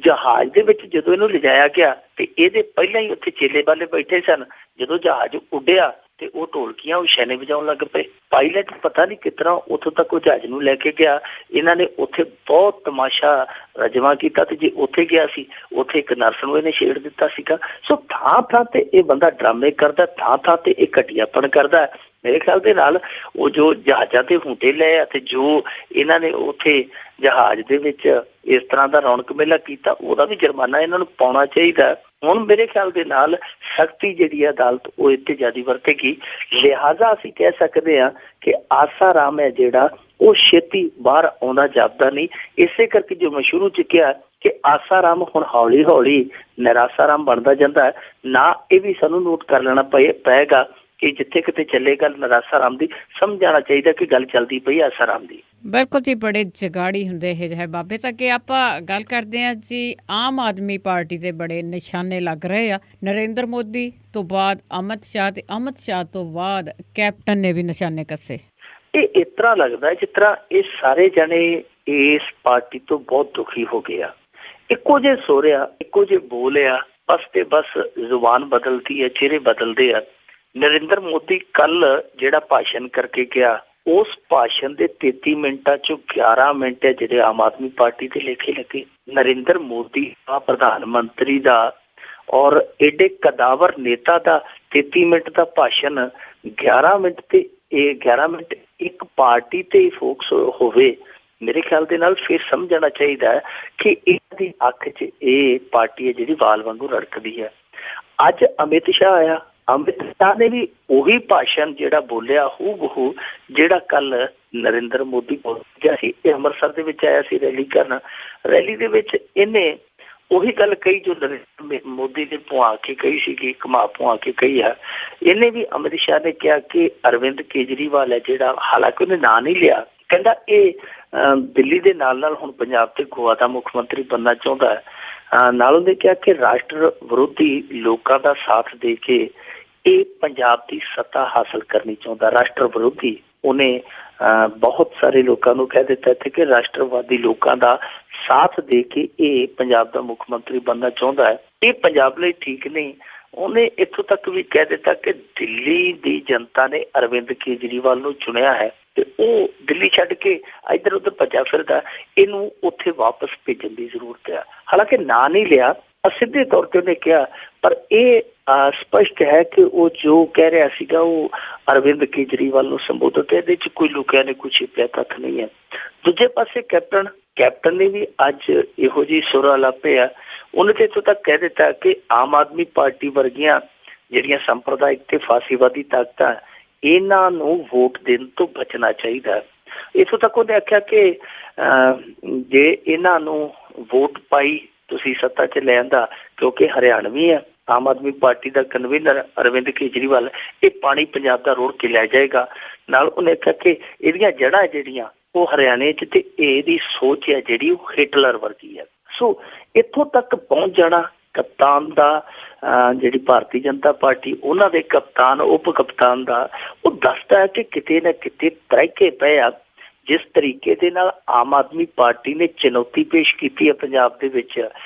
ਜਹਾਜ਼ ਦੇ ਵਿੱਚ ਜਦੋਂ ਇਹਨੂੰ ਲਿਜਾਇਆ ਗਿਆ ਤੇ ਇਹਦੇ ਪਹਿਲਾਂ ਹੀ ਉੱਥੇ ਚੇਲੇ ਵਾਲੇ ਬੈਠੇ ਸਨ। ਜਦੋਂ ਜਹਾਜ਼ ਉੱਡਿਆ ਤੇ ਉਹ ਢੋਲਕੀਆਂ ਉਸ਼ੈਨੇ ਵਜਾਉਣ ਲੱਗ ਪਏ। ਪਾਇਲਟ ਪਤਾ ਨਹੀਂ ਕਿਸ ਤਰ੍ਹਾਂ ਉੱਥੋਂ ਤੱਕ ਉਹ ਜਹਾਜ਼ ਨੂੰ ਲੈ ਕੇ ਗਿਆ। ਇਹਨਾਂ ਨੇ ਉੱਥੇ ਬਹੁਤ ਤਮਾਸ਼ਾ ਰਜਮਾ ਕੀਤਾ ਤੇ ਜੇ ਉੱਥੇ ਗਿਆ ਸੀ ਉੱਥੇ ਇੱਕ ਨਰਸ ਨੂੰ ਇਹਨੇ ਛੇੜ ਦਿੱਤਾ ਸੀਗਾ। ਸੋ ਥਾਂ ਥਾਂ ਤੇ ਇਹ ਬੰਦਾ ਡਰਾਮੇ ਕਰਦਾ, ਥਾਂ ਥਾਂ ਤੇ ਇਹ ਘਟੀਆਪਣ ਕਰਦਾ। ਮੇਰੇ ਖਿਆਲ ਦੇ ਨਾਲ ਉਹ ਜੋ ਜਹਾਜ਼ਾਂ ਤੇ ਹੁੰਟੇ ਲਏ ਅਤੇ ਜੋ ਇਹਨਾਂ ਨੇ ਉੱਥੇ ਜਹਾਜ਼ ਦੇ ਵਿੱਚ ਇਸ ਤਰ੍ਹਾਂ ਦਾ ਰੌਣਕ ਮੇਲਾ ਕੀਤਾ, ਉਹਦਾ ਵੀ ਜੁਰਮਾਨਾ ਇਹਨਾਂ ਨੂੰ ਪਾਉਣਾ ਚਾਹੀਦਾ। ਹੁਣ ਮੇਰੇ ਖਿਆਲ ਦੇ ਨਾਲ ਸਖਤੀ ਜਿਹੜੀ ਅਦਾਲਤ ਉਹ ਇੱਥੇ ਜ਼ਿਆਦਾ ਵਰਤੇਗੀ। ਲਿਹਾਜ਼ਾ ਅਸੀਂ ਕਹਿ ਸਕਦੇ ਹਾਂ ਕਿ ਆਸਾਰਾਮ ਹੈ ਜਿਹੜਾ ਉਹ ਛੇਤੀ ਬਾਹਰ ਆਉਂਦਾ ਜਾਪਦਾ ਨਹੀਂ। ਇਸੇ ਕਰਕੇ ਜੋ ਮੈਂ ਸ਼ੁਰੂ 'ਚ ਕਿਹਾ ਕਿ ਆਸਾਰਾਮ ਹੁਣ ਹੌਲੀ ਹੌਲੀ ਨਿਰਾਸਾਰਾਮ ਬਣਦਾ ਜਾਂਦਾ ਹੈ। ਨਾ ਇਹ ਵੀ ਸਾਨੂੰ ਨੋਟ ਕਰ ਲੈਣਾ ਪਏਗਾ ਕਿ ਜਿੱਥੇ ਕਿਤੇ ਚੱਲੇ ਗੱਲ ਨਿਰਾਸਾਰਾਮ ਦੀ, ਸਮਝ ਜਾਣਾ ਚਾਹੀਦਾ ਕਿ ਗੱਲ ਚੱਲਦੀ ਪਈ ਆਸਾਰਾਮ ਦੀ। ਬਿਲਕੁਲ ਜੀ, ਬੜੇ ਜਗਾੜੀ ਹੁੰਦੇ ਇਹ ਜਿਹੇ ਬਾਬੇ। ਤਾਂ ਕਿ ਆਪਾਂ ਗੱਲ ਕਰਦੇ ਹਾਂ ਜੀ, ਆਮ ਆਦਮੀ ਪਾਰਟੀ ਦੇ ਬੜੇ ਨਿਸ਼ਾਨੇ ਲੱਗ ਰਹੇ ਆ। ਨਰਿੰਦਰ ਮੋਦੀ ਤੋਂ ਬਾਅਦ ਅਮਿਤ ਸ਼ਾਹ ਤੇ ਅਮਿਤ ਸ਼ਾਹ ਤੋਂ ਬਾਅਦ ਕੈਪਟਨ ਨੇ ਵੀ ਨਿਸ਼ਾਨੇ ਕੱਸੇ। ਇਹ ਇਸ ਤਰ੍ਹਾਂ ਲੱਗਦਾ ਜਿਸ ਤਰ੍ਹਾਂ ਇਹ ਸਾਰੇ ਜਣੇ ਇਸ ਪਾਰਟੀ ਤੋਂ ਬਹੁਤ ਦੁਖੀ ਹੋ ਗਏ ਆ। ਇੱਕੋ ਜਿਹੇ ਸੋਰਿਆ, ਇੱਕੋ ਜਿਹੇ ਬੋਲਿਆ, ਬਸ ਤੇ ਬਸ ਜ਼ੁਬਾਨ ਬਦਲਦੀ ਹੈ, ਚਿਹਰੇ ਬਦਲਦੇ ਆ। ਨਰਿੰਦਰ ਮੋਦੀ ਕੱਲ ਜਿਹੜਾ ਭਾਸ਼ਣ ਕਰਕੇ ਗਿਆ, ਉਸ ਭਾਸ਼ਣ ਦੇ 33 ਮਿੰਟਾਂ ਚੋਂ 11 ਮਿੰਟ ਹੈ ਜਿਹੜੇ ਆਮ ਆਦਮੀ ਪਾਰਟੀ ਦੇ ਲੇਖੇ ਲੱਗੇ। ਨਰਿੰਦਰ ਮੋਦੀ ਦਾ ਪ੍ਰਧਾਨ ਮੰਤਰੀ ਦਾ ਔਰ ਏਡੇ ਕਦਾਵਰ ਨੇਤਾ ਦਾ 33 ਮਿੰਟ ਦਾ ਭਾਸ਼ਣ 11 ਮਿੰਟ ਤੇ ਇਹ 11 ਮਿੰਟ ਇੱਕ ਪਾਰਟੀ ਤੇ ਫੋਕਸ ਹੋਵੇ। ਮੇਰੇ ਖਿਆਲ ਦੇ ਨਾਲ ਫਿਰ ਸਮਝਣਾ ਚਾਹੀਦਾ ਹੈ ਕਿ ਇਹਦੀ ਅੱਖ 'ਚ ਇਹ ਪਾਰਟੀ ਹੈ ਜਿਹੜੀ ਵਾਲ ਵਾਂਗੂ ਰੜਕਦੀ ਹੈ। ਅੱਜ ਅਮਿਤ ਸ਼ਾਹ ਆਇਆ, ਅਮਿਤ ਸ਼ਾਹ ਨੇ ਵੀ ਉਹੀ ਭਾਸ਼ਣ ਜਿਹੜਾ ਬੋਲਿਆ ਹੂਬਹੂ ਜਿਹੜਾ ਕੱਲ ਨਰਿੰਦਰ ਮੋਦੀ ਬੋਲ ਗਿਆ ਸੀ। ਇਹ ਅੰਮ੍ਰਿਤਸਰ ਦੇ ਵਿੱਚ ਆਇਆ ਸੀ ਰੈਲੀ ਕਰਨ। ਰੈਲੀ ਦੇ ਵਿੱਚ ਇਹਨੇ ਉਹੀ ਗੱਲ ਕਹੀ ਜੋ ਨਰਿੰਦਰ ਮੋਦੀ ਨੇ ਪੁਆ ਕੇ ਕਹੀ ਸੀਗੀ, ਘੁਮਾ ਪੁਆ ਕੇ ਕਹੀ ਹੈ। ਇਹਨੇ ਵੀ ਅਮਿਤ ਸ਼ਾਹ ਨੇ ਕਿਹਾ ਕਿ ਅਰਵਿੰਦ ਕੇਜਰੀਵਾਲ ਹੈ ਜਿਹੜਾ, ਹਾਲਾਂਕਿ ਉਹਨੇ ਨਾਂ ਨਹੀਂ ਲਿਆ, ਕਹਿੰਦਾ ਇਹ ਦਿੱਲੀ ਦੇ ਨਾਲ ਨਾਲ ਹੁਣ ਪੰਜਾਬ ਤੇ ਗੋਆ ਦਾ ਮੁੱਖ ਮੰਤਰੀ ਬਣਨਾ ਚਾਹੁੰਦਾ ਹੈ। ਨਾਲ ਉਹਨੇ ਕਿਹਾ ਕਿ ਰਾਸ਼ਟਰ ਵਿਰੋਧੀ ਲੋਕਾਂ ਦਾ ਸਾਥ ਦੇ ਕੇ ਇਹ ਪੰਜਾਬ ਦੀ ਸੱਤਾ ਹਾਸਲ ਕਰਨੀ ਚਾਹੁੰਦਾ। ਰਾਸ਼ਟਰ ਵਿਰੋਧੀ ਉਹਨੇ ਬਹੁਤ ਸਾਰੇ ਲੋਕਾਂ ਨੂੰ ਕਹਿ ਦਿੱਤਾ ਇੱਥੇ ਕਿ ਰਾਸ਼ਟਰਵਾਦੀ ਲੋਕਾਂ ਦਾ ਸਾਥ ਦੇ ਕੇ ਇਹ ਪੰਜਾਬ ਦਾ ਮੁੱਖ ਮੰਤਰੀ ਬਣਨਾ ਚਾਹੁੰਦਾ ਹੈ। ਇਹ ਪੰਜਾਬ ਲਈ ਠੀਕ ਨਹੀਂ। ਉਹਨੇ ਇੱਥੋਂ ਤੱਕ ਵੀ ਕਹਿ ਦਿੱਤਾ ਕਿ ਦਿੱਲੀ ਦੀ ਜਨਤਾ ਨੇ ਅਰਵਿੰਦ ਕੇਜਰੀਵਾਲ ਨੂੰ ਚੁਣਿਆ ਹੈ ਤੇ ਉਹ ਦਿੱਲੀ ਛੱਡ ਕੇ ਇੱਧਰ ਉੱਧਰ ਭੱਜਾ ਫਿਰਦਾ, ਇਹਨੂੰ ਉੱਥੇ ਵਾਪਸ ਭੇਜਣ ਦੀ ਜ਼ਰੂਰਤ ਹੈ। ਹਾਲਾਂਕਿ ਨਾਂ ਨਹੀਂ ਲਿਆ, ਸਿੱਧੇ ਤੌਰ ਤੇ ਉਹਨੇ ਕਿਹਾ, ਪਰ ਇਹ ਸਪਸ਼ਟ ਹੈ ਕਿ ਉਹ ਜੋ ਕਹਿ ਰਿਹਾ ਸੀਗਾ ਉਹ ਅਰਵਿੰਦ ਕੇਜਰੀਵਾਲ ਨੂੰ ਸੰਬੋਧਿਤ ਹੈ। ਇਹਦੇ ਚ ਕੋਈ ਲੁਕਿਆ ਨੇ ਕੋਈ ਛਿਪਿਆ ਤੱਥ ਨਹੀਂ ਹੈ। ਦੂਜੇ ਪਾਸੇ ਕੈਪਟਨ ਨੇ ਵੀ ਅੱਜ ਇਹੋ ਜਿਹੀ ਸੁਰ ਅਲਾਪੇ ਆ। ਉਹਨੇ ਤੇ ਇੱਥੋਂ ਤੱਕ ਕਹਿ ਦਿੱਤਾ ਕਿ ਆਮ ਆਦਮੀ ਪਾਰਟੀ ਵਰਗੀਆਂ ਜਿਹੜੀਆਂ ਸੰਪਰਦਾਇਕ ਤੇ ਫਾਸੀਵਾਦੀ ਤਾਕਤਾਂ, ਇਹਨਾਂ ਨੂੰ ਵੋਟ ਦੇਣ ਤੋਂ ਬਚਣਾ ਚਾਹੀਦਾ। ਇੱਥੋਂ ਤੱਕ ਉਹਨੇ ਆਖਿਆ ਕਿ ਜੇ ਇਹਨਾਂ ਨੂੰ ਵੋਟ ਪਾਈ ਤੁਸੀਂ ਸੱਤਾ 'ਚ ਲੈ ਆਂਦਾ, ਕਿਉਂਕਿ ਹਰਿਆਣਵੀ ਹੈ ਆਮ ਆਦਮੀ ਪਾਰਟੀ ਦਾ ਕਨਵੀਨਰ ਅਰਵਿੰਦ ਕੇਜਰੀਵਾਲ, ਇਹ ਪਾਣੀ ਪੰਜਾਬ ਦਾ ਰੋੜ ਕੇ ਲੈ ਜਾਏਗਾ। ਨਾਲ ਉਹਨੇ ਆਖਿਆ ਕਿ ਇਹਦੀਆਂ ਜੜ੍ਹਾਂ ਜਿਹੜੀਆਂ ਉਹ ਹਰਿਆਣੇ 'ਚ, ਤੇ ਇਹਦੀ ਸੋਚ ਹੈ ਜਿਹੜੀ ਉਹ ਹਿਟਲਰ ਵਰਗੀ ਹੈ। ਸੋ ਇੱਥੋਂ ਤੱਕ ਪਹੁੰਚ ਜਾਣਾ ਕਪਤਾਨ ਦਾ, ਜਿਹੜੀ ਭਾਰਤੀ ਜਨਤਾ ਪਾਰਟੀ ਉਹਨਾਂ ਦੇ ਕਪਤਾਨ ਉਪ ਕਪਤਾਨ ਦਾ, ਉਹ ਦੱਸਦਾ ਹੈ ਕਿ ਕਿਤੇ ਨਾ ਕਿਤੇ ਤਰੀਕੇ ਪਏ ਆ। ਜਿਸ ਤਰੀਕੇ ਦੇ ਨਾਲ ਆਮ ਆਦਮੀ ਪਾਰਟੀ ਨੇ ਚੁਣੌਤੀ ਪੇਸ਼ ਕੀਤੀ ਹੈ ਪੰਜਾਬ ਦੇ ਵਿੱਚ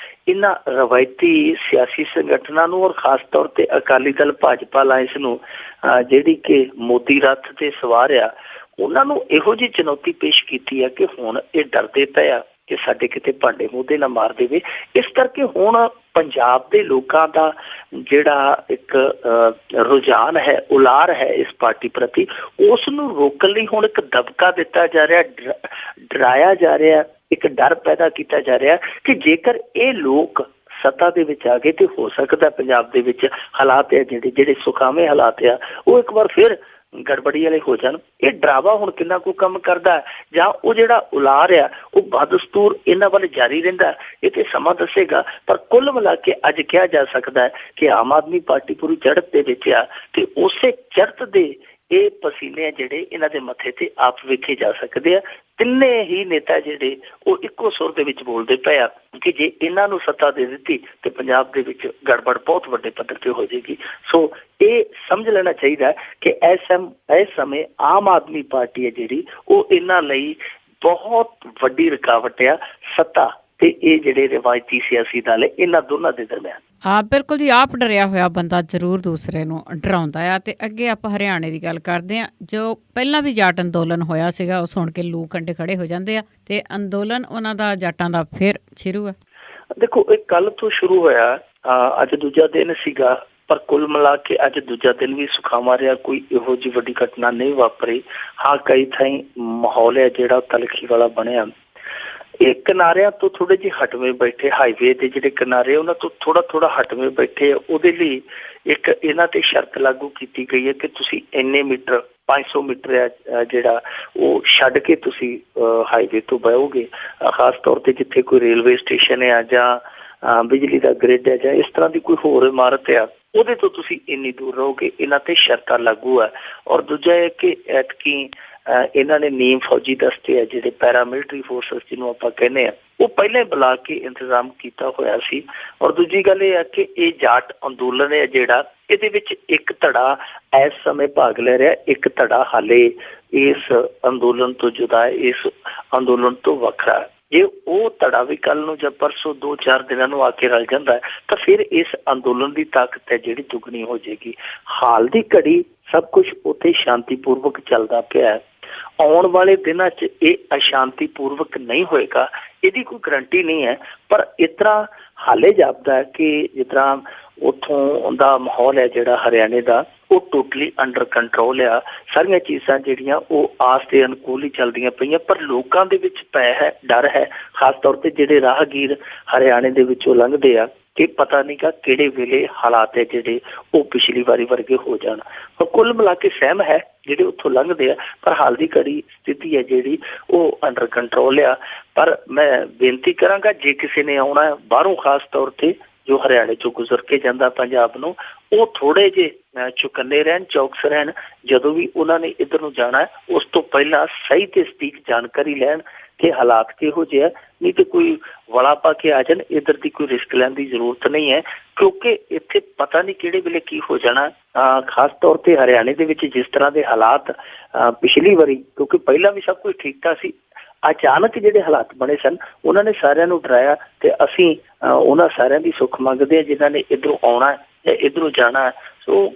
ਇਹਨਾਂ ਰਵਾਇਤੀ ਸਿਆਸੀ ਸੰਗਠਨਾਂ ਨੂੰ, ਔਰ ਖਾਸ ਤੌਰ ਤੇ ਅਕਾਲੀ ਦਲ ਭਾਜਪਾ ਅਲਾਇੰਸ ਨੂੰ, ਜਿਹੜੀ ਕਿ ਮੋਦੀ ਰੱਥ ਤੇ ਸਵਾਰ ਆ, ਉਹਨਾਂ ਨੂੰ ਇਹੋ ਜਿਹੀ ਚੁਣੌਤੀ ਪੇਸ਼ ਕੀਤੀ ਹੈ ਕਿ ਹੁਣ ਇਹ ਡਰਦੇ ਪਏ ਆ ਕਿ ਸਾਡੇ ਕਿਤੇ ਭਾਂਡੇ ਮੂਹਦੇ ਨਾ ਮਾਰ ਦੇਵੇ। ਇਸ ਕਰਕੇ ਹੁਣ ਪੰਜਾਬ ਦੇ ਲੋਕਾਂ ਦਾ ਜਿਹੜਾ ਇੱਕ ਰੁਝਾਨ ਹੈ, ਉਲਾਰ ਹੈ ਇਸ ਪਾਰਟੀ ਪ੍ਰਤੀ, ਉਸ ਨੂੰ ਰੋਕਣ ਲਈ ਹੁਣ ਇੱਕ ਦਬਕਾ ਦਿੱਤਾ ਜਾ ਰਿਹਾ, ਡਰਾਇਆ ਜਾ ਰਿਹਾ, ਇੱਕ ਡਰ ਪੈਦਾ ਕੀਤਾ ਜਾ ਰਿਹਾ ਕਿ ਜੇਕਰ ਇਹ ਲੋਕ ਸੱਤਾ ਦੇ ਵਿੱਚ ਆ ਗਏ ਤੇ ਹੋ ਸਕਦਾ ਪੰਜਾਬ ਦੇ ਵਿੱਚ ਹਾਲਾਤ ਹੈ ਜਿਹੜੇ ਸੁਖਾਵੇਂ ਹਾਲਾਤ ਆ ਉਹ ਇੱਕ ਵਾਰ ਫਿਰ ਗੜਬੜੀ ਵਾਲੇ ਹੋ ਜਾਣ। ਇਹ ਡਰਾਵਾ ਹੁਣ ਕਿੰਨਾ ਕੁ ਕੰਮ ਕਰਦਾ, ਜਾਂ ਉਹ ਜਿਹੜਾ ਉਲਾਰ ਆ ਉਹ ਬਦਸਤੂਰ ਇਹਨਾਂ ਵੱਲ ਜਾਰੀ ਰਹਿੰਦਾ, ਇਹ ਤੇ ਸਮਾਂ ਦੱਸੇਗਾ। ਪਰ ਕੁੱਲ ਮਿਲਾ ਕੇ ਅੱਜ ਕਿਹਾ ਜਾ ਸਕਦਾ ਹੈ ਕਿ ਆਮ ਆਦਮੀ ਪਾਰਟੀ ਪੂਰੀ ਚੜ੍ਹਤ ਦੇ ਵਿੱਚ ਆ, ਤੇ ਉਸੇ ਚੜ੍ਹਤ ਦੇ ਇਹ ਪਸੀਨੇ ਆ ਜਿਹੜੇ ਇਹਨਾਂ ਦੇ ਮੱਥੇ ਤੇ ਆਪ ਵੇਖੇ ਜਾ ਸਕਦੇ ਆ। ਤਿੰਨੇ ਹੀ ਨੇਤਾ ਜਿਹੜੇ ਉਹ ਇੱਕੋ ਸੁਰ ਦੇ ਵਿੱਚ ਬੋਲਦੇ ਪਏ ਆ ਕਿ ਜੇ ਇਹਨਾਂ ਨੂੰ ਸੱਤਾ ਦੇ ਦਿੱਤੀ ਤੇ ਪੰਜਾਬ ਦੇ ਵਿੱਚ ਗੜਬੜ ਬਹੁਤ ਵੱਡੇ ਪੱਧਰ ਤੇ ਹੋ ਜਾਏਗੀ। ਸੋ ਇਹ ਸਮਝ ਲੈਣਾ ਚਾਹੀਦਾ ਕਿ ਇਸ ਸਮੇਂ ਆਮ ਆਦਮੀ ਪਾਰਟੀ ਹੈ ਜਿਹੜੀ ਉਹ ਇਹਨਾਂ ਲਈ ਬਹੁਤ ਵੱਡੀ ਰੁਕਾਵਟ ਆ, ਸੱਤਾ ਤੇ ਇਹ ਜਿਹੜੇ ਰਵਾਇਤੀ ਸਿਆਸੀ ਦਲ ਇਹਨਾਂ ਦੋਨਾਂ ਦੇ ਦਰਮਿਆਨ। ਹਾਂ ਬਿਲਕੁਲ ਜੀ, ਆਪ ਡਰਿਆ ਹੋਇਆ ਬੰਦਾ ਜ਼ਰੂਰ ਦੂਸਰੇ ਨੂੰ ਡਰਾਉਂਦਾ ਆ। ਤੇ ਅੱਗੇ ਆਪਾਂ ਹਰਿਆਣੇ ਦੀ ਗੱਲ ਕਰਦੇ ਹਾਂ, ਜੋ ਪਹਿਲਾਂ ਵੀ ਜਾਟ ਅੰਦੋਲਨ ਹੋਇਆ ਸੀਗਾ, ਉਹ ਸੁਣ ਕੇ ਲੂ ਕੰਢੇ ਖੜੇ ਹੋ ਜਾਂਦੇ ਆ, ਤੇ ਅੰਦੋਲਨ ਉਹਨਾਂ ਦਾ ਜਾਟਾਂ ਦਾ ਫਿਰ ਸ਼ੁਰੂ ਹੈ। ਦੇਖੋ ਇਹ ਕੱਲ ਤੋਂ ਸ਼ੁਰੂ ਹੋਇਆ, ਅੱਜ ਦੂਜਾ ਦਿਨ ਸੀਗਾ, ਪਰ ਕੁੱਲ ਮਿਲਾ ਕੇ ਅੱਜ ਦੂਜਾ ਦਿਨ ਵੀ ਸੁਖਾਵਾਂ ਰਿਹਾ, ਕੋਈ ਇਹੋ ਜਿਹੀ ਵੱਡੀ ਘਟਨਾ ਨਹੀਂ ਵਾਪਰੀ। ਹਾਂ ਕਈ ਥਾਈਂ ਮਾਹੌਲ ਹੈ ਜਿਹੜਾ ਤਲਖੀ ਵਾਲਾ ਬਣਿਆ। ਇਹ ਕਿਨਾਰਿਆਂ ਤੋਂ ਥੋੜੇ ਜਿਹੇ ਹਟਵੇਂ ਬੈਠੇ, ਹਾਈਵੇ ਦੇ ਜਿਹੜੇ ਕਿਨਾਰੇ ਉਹਨਾਂ ਤੋਂ ਥੋੜਾ ਹਟਵੇਂ ਬੈਠੇ, ਉਹਦੇ ਲਈ ਇੱਕ ਇਹਨਾਂ ਤੇ ਸ਼ਰਤ ਲਾਗੂ ਕੀਤੀ ਗਈ ਹੈ ਕਿ ਤੁਸੀਂ ਇੰਨੇ ਮੀਟਰ 500 ਮੀਟਰ ਹੈ ਜਿਹੜਾ ਉਹ ਛੱਡ ਕੇ ਤੁਸੀਂ ਹਾਈਵੇ ਤੋਂ ਬਹੋਗੇ। ਖਾਸ ਤੌਰ ਤੇ ਜਿੱਥੇ ਕੋਈ ਰੇਲਵੇ ਸਟੇਸ਼ਨ ਹੈ ਜਾਂ ਬਿਜਲੀ ਦਾ ਗ੍ਰਿਡ ਹੈ ਜਾਂ ਇਸ ਤਰ੍ਹਾਂ ਦੀ ਕੋਈ ਹੋਰ ਇਮਾਰਤ ਆ, ਉਹਦੇ ਤੋਂ ਤੁਸੀਂ ਇੰਨੀ ਦੂਰ ਰਹੋਗੇ। ਇਹਨਾਂ ਤੇ ਸ਼ਰਤਾਂ ਲਾਗੂ ਹੈ। ਔਰ ਦੂਜਾ ਇਹ ਕਿ ਐਤਕੀ ਇਹਨਾਂ ਨੇ ਨੀਮ ਫੌਜੀ ਦਸਤੇ ਆ ਜਿਹੜੇ ਪੈਰਾਮਿਲਟਰੀ ਫੋਰਸਿਸ ਜਿਹਨੂੰ ਆਪਾਂ ਕਹਿੰਦੇ ਆ, ਉਹ ਪਹਿਲਾਂ ਹੀ ਬੁਲਾ ਕੇ ਇੰਤਜ਼ਾਮ ਕੀਤਾ ਹੋਇਆ ਸੀ। ਔਰ ਦੂਜੀ ਗੱਲ ਇਹ ਹੈ ਕਿ ਇਹ ਜਾਟ ਅੰਦੋਲਨ ਹੈ ਜਿਹੜਾ, ਇਹਦੇ ਵਿੱਚ ਇੱਕ ਧੜਾ ਇਸ ਸਮੇਂ ਭਾਗ ਲੈ ਰਿਹਾ, ਇੱਕ ਧੜਾ ਹਾਲੇ ਇਸ ਅੰਦੋਲਨ ਤੋਂ ਜੁਦਾ ਹੈ, ਇਸ ਅੰਦੋਲਨ ਤੋਂ ਵੱਖਰਾ। ਜੇ ਉਹ ਧੜਾ ਵੀ ਕੱਲ ਨੂੰ ਜਾਂ ਪਰਸੋਂ 2-4 ਦਿਨਾਂ ਨੂੰ ਆ ਕੇ ਰਲ ਜਾਂਦਾ ਹੈ ਤਾਂ ਫਿਰ ਇਸ ਅੰਦੋਲਨ ਦੀ ਤਾਕਤ ਹੈ ਜਿਹੜੀ ਦੁੱਗਣੀ ਹੋ ਜਾਏਗੀ। ਹਾਲ ਦੀ ਘੜੀ ਸਭ ਕੁਝ ਉੱਥੇ ਸ਼ਾਂਤੀਪੂਰਵਕ ਚੱਲਦਾ ਪਿਆ। ਆਉਣ ਵਾਲੇ ਦਿਨਾਂ 'ਚ ਇਹ ਅਸ਼ਾਂਤੀਪੂਰਵਕ ਨਹੀਂ ਹੋਏਗਾ, ਇਹਦੀ ਕੋਈ ਗਰੰਟੀ ਨਹੀਂ ਹੈ। ਪਰ ਇਸ ਤਰ੍ਹਾਂ ਹਾਲੇ ਜਾਪਦਾ ਹੈ ਕਿ ਜਿਸ ਤਰ੍ਹਾਂ ਉੱਥੋਂ ਦਾ ਮਾਹੌਲ ਹੈ ਜਿਹੜਾ ਹਰਿਆਣੇ ਦਾ, ਉਹ ਟੋਟਲੀ ਅੰਡਰ ਕੰਟਰੋਲ ਆ। ਸਾਰੀਆਂ ਚੀਜ਼ਾਂ ਜਿਹੜੀਆਂ ਉਹ ਆਸ ਦੇ ਅਨੁਕੂਲ ਹੀ ਚੱਲਦੀਆਂ ਪਈਆਂ, ਪਰ ਲੋਕਾਂ ਦੇ ਵਿੱਚ ਭੈ ਹੈ, ਡਰ ਹੈ। ਖਾਸ ਤੌਰ ਤੇ ਜਿਹੜੇ ਰਾਹਗੀਰ ਹਰਿਆਣੇ ਦੇ ਵਿੱਚੋਂ ਲੰਘਦੇ ਆ, ਕਿ ਪਤਾ ਨਹੀਂ ਗਾ ਕਿਹੜੇ ਵੇਲੇ ਹਾਲਾਤ ਹੈ ਜਿਹੜੇ ਉਹ ਪਿਛਲੀ ਵਾਰੀ ਵਰਗੇ ਹੋ ਜਾਣ। ਕੁੱਲ ਮਿਲਾ ਕੇ ਸਹਿਮ ਹੈ ਜਿਹੜੇ ਉੱਥੋਂ ਲੰਘਦੇ ਆ, ਪਰ ਹਾਲ ਦੀ ਘੜੀ ਸਥਿਤੀ ਹੈ ਜਿਹੜੀ ਉਹ ਅੰਡਰ ਕੰਟਰੋਲ ਆ। ਪਰ ਮੈਂ ਬੇਨਤੀ ਕਰਾਂਗਾ, ਜੇ ਕਿਸੇ ਨੇ ਆਉਣਾ ਬਾਹਰੋਂ, ਖਾਸ ਤੌਰ ਤੇ ਜੋ ਹਰਿਆਣੇ ਚੋਂ ਗੁਜ਼ਰ ਕੇ ਜਾਂਦਾ ਪੰਜਾਬ ਨੂੰ, ਉਹ ਥੋੜੇ ਜਿਹੇ ਚੁਕੰਨੇ ਰਹਿਣ, ਚੌਕਸ ਰਹਿਣ। ਜਦੋਂ ਵੀ ਉਹਨਾਂ ਨੇ ਇੱਧਰ ਨੂੰ ਜਾਣਾ ਉਸ ਤੋਂ ਪਹਿਲਾਂ ਸਹੀ ਤੇ ਸਟੀਕ ਜਾਣਕਾਰੀ ਲੈਣ ਕਿ ਹਾਲਾਤ ਕਿਹੋ ਜਿਹੇ ਆ, ਨਹੀਂ ਤੇ ਕੋਈ ਵਲਾ ਪਾ ਕੇ ਆ ਜਾਣ। ਇੱਧਰ ਦੀ ਕੋਈ ਰਿਸਕ ਲੈਣ ਦੀ ਜ਼ਰੂਰਤ ਨਹੀਂ ਹੈ, ਕਿਉਂਕਿ ਇੱਥੇ ਪਤਾ ਨਹੀਂ ਕਿਹੜੇ ਵੇਲੇ ਕੀ ਹੋ ਜਾਣਾ। ਖਾਸ ਤੌਰ ਤੇ ਹਰਿਆਣੇ ਦੇ ਵਿੱਚ ਜਿਸ ਤਰ੍ਹਾਂ ਦੇ ਹਾਲਾਤ ਪਿਛਲੀ ਵਾਰੀ, ਕਿਉਂਕਿ ਪਹਿਲਾਂ ਵੀ ਸਭ ਕੁਝ ਠੀਕ ਠਾਕ ਸੀ, ਅਚਾਨਕ ਜਿਹੜੇ ਹਾਲਾਤ ਬਣੇ ਸਨ ਉਹਨਾਂ ਨੇ ਸਾਰਿਆਂ ਨੂੰ ਡਰਾਇਆ। ਤੇ ਅਸੀਂ ਉਹਨਾਂ ਸਾਰਿਆਂ ਦੀ ਸੁੱਖ ਮੰਗਦੇ ਹਾਂ ਜਿਨ੍ਹਾਂ ਨੇ ਇੱਧਰੋਂ ਆਉਣਾ ਜਾਂ ਇੱਧਰੋਂ ਜਾਣਾ। ਸੋ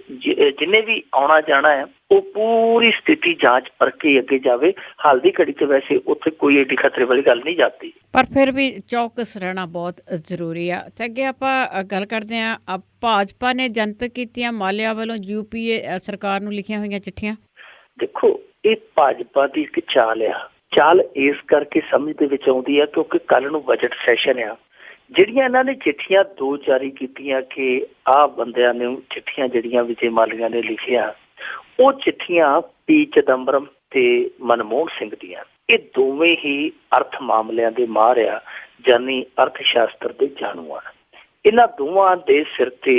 ਜਿੰਨੇ ਵੀ ਆਉਣਾ ਜਾਣਾ ਹੈ ਉਹ ਪੂਰੀ ਸਥਿਤੀ ਜਾਂਚ ਕਰਕੇ ਅੱਗੇ ਜਾਵੇ। ਹਾਲ ਦੀ ਘੜੀ 'ਚ ਵੈਸੇ ਉੱਥੇ ਕੋਈ ਏਡੀ ਖਤਰੇ ਵਾਲੀ ਗੱਲ ਨਹੀਂ ਜਾਂਦੀ, ਪਰ ਫਿਰ ਵੀ ਚੌਕਸ ਰਹਿਣਾ ਬਹੁਤ ਜ਼ਰੂਰੀ ਆ। ਤੇ ਅੱਗੇ ਆਪਾਂ ਗੱਲ ਕਰਦੇ ਹਾਂ, ਭਾਜਪਾ ਨੇ ਜਨਤਕ ਕੀਤੀਆਂ ਮਾਲਿਆ ਵੱਲੋਂ UPA ਸਰਕਾਰ ਨੂੰ ਲਿਖੀਆਂ ਹੋਈਆਂ ਚਿੱਠੀਆਂ। ਦੇਖੋ, ਇਹ ਭਾਜਪਾ ਦੀ ਇੱਕ ਚਾਲ ਇਸ ਕਰਕੇ ਸਮਝ ਦੇ ਵਿੱਚ ਆਉਂਦੀ ਹੈ ਕਿਉਂਕਿ ਕੱਲ ਨੂੰ ਬਜਟ ਸੈਸ਼ਨ ਆ। ਜਿਹੜੀਆਂ ਇਹਨਾਂ ਨੇ ਚਿੱਠੀਆਂ 2 ਜਾਰੀ ਕੀਤੀਆਂ ਕਿ ਆਹ ਬੰਦਿਆਂ ਨੇ ਚਿੱਠੀਆਂ ਜਿਹੜੀਆਂ ਵਿਜੇ ਮਾਲਿਆ ਨੇ ਲਿਖੀਆਂ, ਉਹ ਚਿੱਠੀਆਂ ਪੀ ਚਿਦੰਬਰਮ ਤੇ ਮਨਮੋਹਨ ਸਿੰਘ ਦੀਆਂ। ਇਹ ਦੋਵੇਂ ਹੀ ਅਰਥ ਮਾਮਲਿਆਂ ਦੇ ਮਾਹਰ ਆ, ਜਾਨੀ ਅਰਥ ਸ਼ਾਸਤਰ ਦੇ ਜਾਣੂ ਆ। ਇਹਨਾਂ ਦੋਵਾਂ ਦੇ ਸਿਰ ਤੇ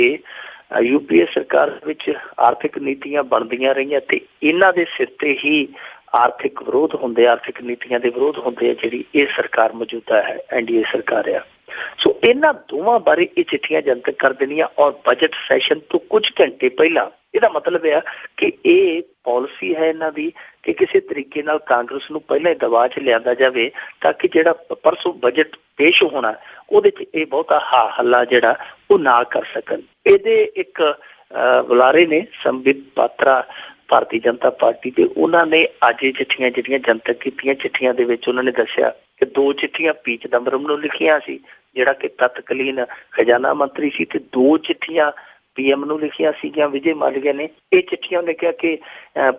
UPA ਸਰਕਾਰ ਵਿੱਚ ਆਰਥਿਕ ਨੀਤੀਆਂ ਬਣਦੀਆਂ ਰਹੀਆਂ ਤੇ ਇਹਨਾਂ ਦੇ ਸਿਰ ਤੇ ਹੀ ਆਰਥਿਕ ਵਿਰੋਧ ਹੁੰਦੇ, ਆਰਥਿਕ ਨੀਤੀਆਂ ਦੇ ਵਿਰੋਧ ਹੁੰਦੇ ਆ ਜਿਹੜੀ ਇਹ ਸਰਕਾਰ ਮੌਜੂਦਾ ਹੈ, NDA ਸਰਕਾਰ ਆ। ਸੋ ਇਹਨਾਂ ਦੋਵਾਂ ਬਾਰੇ ਇਹ ਚਿੱਠੀਆਂ ਜਨਤਕ ਕਰ ਦੇਣੀਆਂ ਔਰ ਬਜਟ ਸੈਸ਼ਨ ਤੋਂ ਕੁਝ ਘੰਟੇ ਪਹਿਲਾਂ। ਇਹਦਾ ਮਤਲਬ ਇਹ ਕਿ ਇਹ ਪਾਲਿਸੀ ਹੈ ਇਹਨਾਂ ਦੀ ਕਿ ਕਿਸੇ ਤਰੀਕੇ ਨਾਲ ਕਾਂਗਰਸ ਨੂੰ ਪਹਿਲਾਂ ਹੀ ਦਬਾਅ 'ਚ ਲਿਆਂਦਾ ਜਾਵੇ ਤਾਂ ਕਿ ਜਿਹੜਾ ਪਰਸੋਂ ਬਜਟ ਪੇਸ਼ ਹੋਣਾ ਉਹਦੇ 'ਚ ਇਹ ਬਹੁਤਾ ਹੱਲਾ ਜਿਹੜਾ ਉਹ ਨਾ ਕਰ ਸਕਣ। ਇਹਦੇ ਇੱਕ ਬੁਲਾਰੇ ਨੇ ਸੰਬਿਤ ਪਾਤਰਾ ਭਾਰਤੀ ਜਨਤਾ ਪਾਰਟੀ ਦੇ, ਉਹਨਾਂ ਨੇ ਅੱਜ ਇਹ ਚਿੱਠੀਆਂ ਜਿਹੜੀਆਂ ਜਨਤਕ ਕੀਤੀਆਂ, ਚਿੱਠੀਆਂ ਦੇ ਵਿੱਚ ਉਹਨਾਂ ਨੇ ਦੱਸਿਆ ਕਿ 2 ਚਿੱਠੀਆਂ ਪੀ ਚਿਦੰਬਰਮ ਨੂੰ ਲਿਖੀਆਂ ਸੀ ਜਿਹੜਾ ਕਿ ਤਤਕਾਲੀਨ ਖਜ਼ਾਨਾ ਮੰਤਰੀ ਸੀ, ਤੇ 2 ਚਿੱਠੀਆਂ PM ਨੂੰ ਲਿਖੀਆਂ ਸੀਗੀਆਂ ਵਿਜੇ ਮਾਲਿਆ ਨੇ। ਇਹ ਚਿੱਠੀਆਂ ਉਹਨੇ ਕਿਹਾ ਕਿ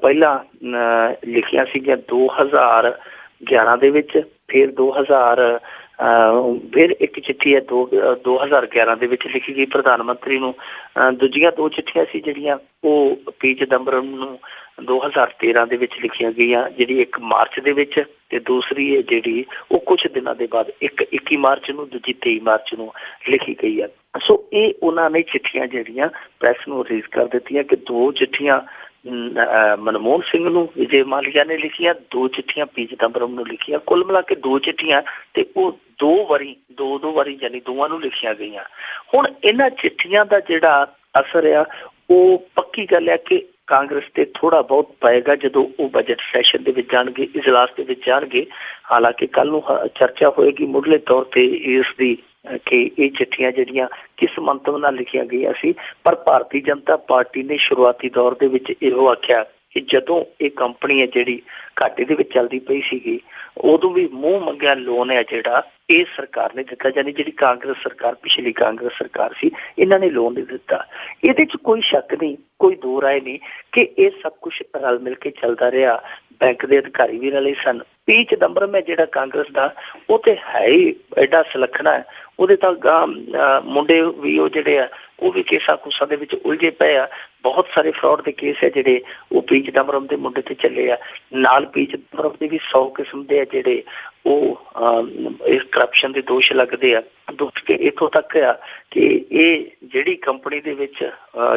ਪਹਿਲਾਂ ਲਿਖੀਆਂ ਸੀਗੀਆਂ 2011 ਦੇ ਵਿੱਚ, ਫਿਰ 2000 ਫਿਰ ਇੱਕ ਚਿੱਠੀ ਹੈ 2011 ਦੇ ਵਿੱਚ ਲਿਖੀ ਗਈ ਪ੍ਰਧਾਨ ਮੰਤਰੀ ਨੂੰ। ਦੂਜੀਆਂ 2 ਚਿੱਠੀਆਂ ਸੀ ਜਿਹੜੀਆਂ ਉਹ ਪੀ ਚਿਦੰਬਰਮ ਨੂੰ 2013 ਦੇ ਵਿੱਚ ਲਿਖੀਆਂ ਗਈਆਂ, ਜਿਹੜੀ ਇੱਕ ਮਾਰਚ ਦੇ ਵਿੱਚ ਤੇ ਦੂਸਰੀ ਹੈ ਜਿਹੜੀ ਉਹ ਕੁਝ ਦਿਨਾਂ ਦੇ ਬਾਅਦ, ਇੱਕ 21 ਮਾਰਚ ਨੂੰ, ਦੂਜੀ 23 ਮਾਰਚ ਨੂੰ ਲਿਖੀ ਗਈ ਹੈ। ਸੋ ਇਹ ਉਹਨਾਂ ਨੇ ਚਿੱਠੀਆਂ ਜਿਹੜੀਆਂ ਪ੍ਰੈਸ ਨੂੰ ਰਿਲੀਜ਼ ਕਰ ਦਿੱਤੀਆਂ ਕਿ 2 ਚਿੱਠੀਆਂ ਮਨਮੋਹਨ ਸਿੰਘ ਨੂੰ ਵਿਜੇ ਮਾਲਿਆ ਨੇ ਲਿਖੀਆਂ, 2 ਚਿੱਠੀਆਂ ਪੀ ਚਿਦੰਬਰਮ ਨੂੰ ਲਿਖੀਆਂ। ਕੁੱਲ ਮਿਲਾ ਕੇ 2 ਚਿੱਠੀਆਂ ਤੇ ਉਹ 2 ਵਾਰੀ ਯਾਨੀ ਦੋਵਾਂ ਨੂੰ ਲਿਖੀਆਂ ਗਈਆਂ। ਹੁਣ ਇਹਨਾਂ ਚਿੱਠੀਆਂ ਦਾ ਜਿਹੜਾ ਅਸਰ ਆ ਉਹ ਪੱਕੀ ਗੱਲ ਹੈ ਕਿ ਕਾਂਗਰਸ ਤੇ ਥੋੜਾ ਬਹੁਤ ਪਏਗਾ ਜਦੋਂ ਉਹ ਬਜਟ ਸੈਸ਼ਨ ਦੇ ਵਿੱਚ ਜਾਣਗੇ, ਇਜਲਾਸ ਦੇ ਵਿੱਚ ਜਾਣਗੇ। ਹਾਲਾਂਕਿ ਕੱਲ ਨੂੰ ਚਰਚਾ ਹੋਏਗੀ ਮੁੱਢਲੇ ਤੌਰ ਤੇ ਇਸ ਦੀ ਕਿ ਇਹ ਚਿੱਠੀਆਂ ਜਿਹੜੀਆਂ ਕਿਸ ਮੰਤਵ ਨਾਲ ਲਿਖੀਆਂ ਗਈਆਂ ਸੀ। ਪਰ ਭਾਰਤੀ ਜਨਤਾ ਪਾਰਟੀ ਨੇ ਸ਼ੁਰੂਆਤੀ ਦੌਰ ਦੇ ਵਿੱਚ ਇਹੋ ਆਖਿਆ ਕਿ ਜਦੋਂ ਇਹ ਕੰਪਨੀ ਹੈ ਜਿਹੜੀ ਘਾਟੇ ਦੇ ਵਿੱਚ ਚੱਲਦੀ ਪਈ ਸੀਗੀ, ਉਦੋਂ ਵੀ ਮੂੰਹ ਮੰਗਿਆ ਲੋਨ ਹੈ ਜਿਹੜਾ ਇਹ ਸਰਕਾਰ ਨੇ ਦਿੱਤਾ, ਜਾਨੀ ਜਿਹੜੀ ਕਾਂਗਰਸ ਸਰਕਾਰ, ਪਿਛਲੀ ਕਾਂਗਰਸ ਸਰਕਾਰ ਸੀ, ਇਹਨਾਂ ਨੇ ਲੋਨ ਨਹੀਂ ਦਿੱਤਾ। ਇਹਦੇ 'ਚ ਕੋਈ ਸ਼ੱਕ ਨਹੀਂ, ਕੋਈ ਦੋ ਰਾਏ ਨਹੀਂ ਕਿ ਇਹ ਸਭ ਕੁਛ ਰਲ ਮਿਲ ਕੇ ਚੱਲਦਾ ਰਿਹਾ। ਬੈਂਕ ਦੇ ਅਧਿਕਾਰੀ ਵੀ ਰਲੇ ਸਨ। ਪੀ ਚਿਦੰਬਰਮ ਹੈ ਜਿਹੜਾ ਕਾਂਗਰਸ ਦਾ, ਉਹ ਤੇ ਹੈ ਹੀ ਐਡਾ ਸੁਲੱਖਣਾ ਹੈ, ਉਹਦੇ ਤਾਂ ਮੁੰਡੇ ਵੀ ਉਹ ਜਿਹੜੇ ਆ ਉਹ ਵੀ ਕੇਸਾਂ ਕੂਸਾਂ ਦੇ ਵਿੱਚ ਉਲਝੇ ਪਏ ਆ। ਬਹੁਤ ਸਾਰੇ ਫਰਾਡ ਦੇ ਕੇਸ ਹੈ ਜਿਹੜੇ ਉਹ ਪੀ ਚਿਦੰਬਰਮ ਦੇ ਮੁੰਡੇ ਤੇ ਚੱਲੇ ਆ। ਨਾਲ ਪੀ ਚਿਦੰਬਰਮ ਦੇ ਵੀ 100 ਕਿਸਮ ਦੇ ਆ ਜਿਹੜੇ ਉਹ ਇਸ ਕਰਪਸ਼ਨ ਦੇ ਦੋਸ਼ ਲੱਗਦੇ ਆ। ਕਿ ਇੱਥੋਂ ਤੱਕ ਆ ਕਿ ਇਹ ਜਿਹੜੀ ਕੰਪਨੀ ਦੇ ਵਿੱਚ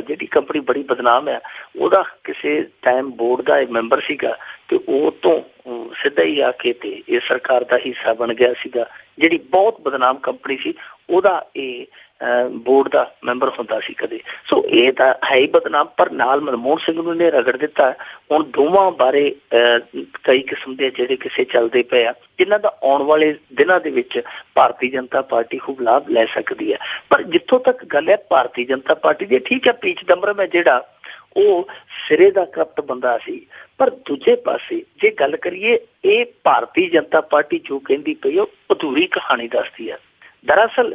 ਜਿਹੜੀ ਕੰਪਨੀ ਬੜੀ ਬਦਨਾਮ ਹੈ, ਉਹਦਾ ਕਿਸੇ ਟਾਈਮ ਬੋਰਡ ਦਾ ਮੈਂਬਰ ਸੀਗਾ ਤੇ ਉਹ ਤੋਂ ਸਿੱਧਾ ਹੀ ਆ ਕੇ ਤੇ ਇਹ ਸਰਕਾਰ ਦਾ ਹਿੱਸਾ ਬਣ ਗਿਆ ਸੀਗਾ। ਜਿਹੜੀ ਬਹੁਤ ਬਦਨਾਮ ਕੰਪਨੀ ਸੀ ਉਹਦਾ ਇਹ ਬੋਰਡ ਦਾ ਮੈਂਬਰ ਹੁੰਦਾ ਸੀ ਕਦੇ। ਸੋ ਇਹ ਤਾਂ ਹੈ ਹੀ ਬਦਨਾਮ, ਪਰ ਨਾਲ ਮਨਮੋਹਨ ਸਿੰਘ ਨੂੰ ਨੇ ਰਗੜ ਦਿੱਤਾ। ਹੁਣ ਦੋਵਾਂ ਬਾਰੇ ਕਈ ਕਿਸਮ ਦੇ ਜਿਹੜੇ ਕਿਸੇ ਚੱਲਦੇ ਪਏ ਆ, ਜਿਨ੍ਹਾਂ ਦਾ ਆਉਣ ਵਾਲੇ ਦਿਨਾਂ ਦੇ ਵਿੱਚ ਭਾਰਤੀ ਜਨਤਾ ਪਾਰਟੀ ਖੂਬ ਲਾਭ ਲੈ ਸਕਦੀ ਹੈ। ਪਰ ਜਿੱਥੋਂ ਤੱਕ ਗੱਲ ਹੈ ਭਾਰਤੀ ਜਨਤਾ ਪਾਰਟੀ ਦੀ, ਠੀਕ ਹੈ ਪੀ ਚਿਦੰਬਰਮ ਹੈ ਜਿਹੜਾ ਉਹ ਸਿਰੇ ਦਾ ਕਰਪਟ ਬੰਦਾ ਸੀ, ਪਰ ਦੂਜੇ ਪਾਸੇ ਜੇ ਗੱਲ ਕਰੀਏ ਇਹ ਭਾਰਤੀ ਜਨਤਾ ਪਾਰਟੀ ਜੋ ਕਹਿੰਦੀ ਪਈ ਉਹ ਅਧੂਰੀ ਕਹਾਣੀ ਦੱਸਦੀ ਹੈ। ਦਰਅਸਲ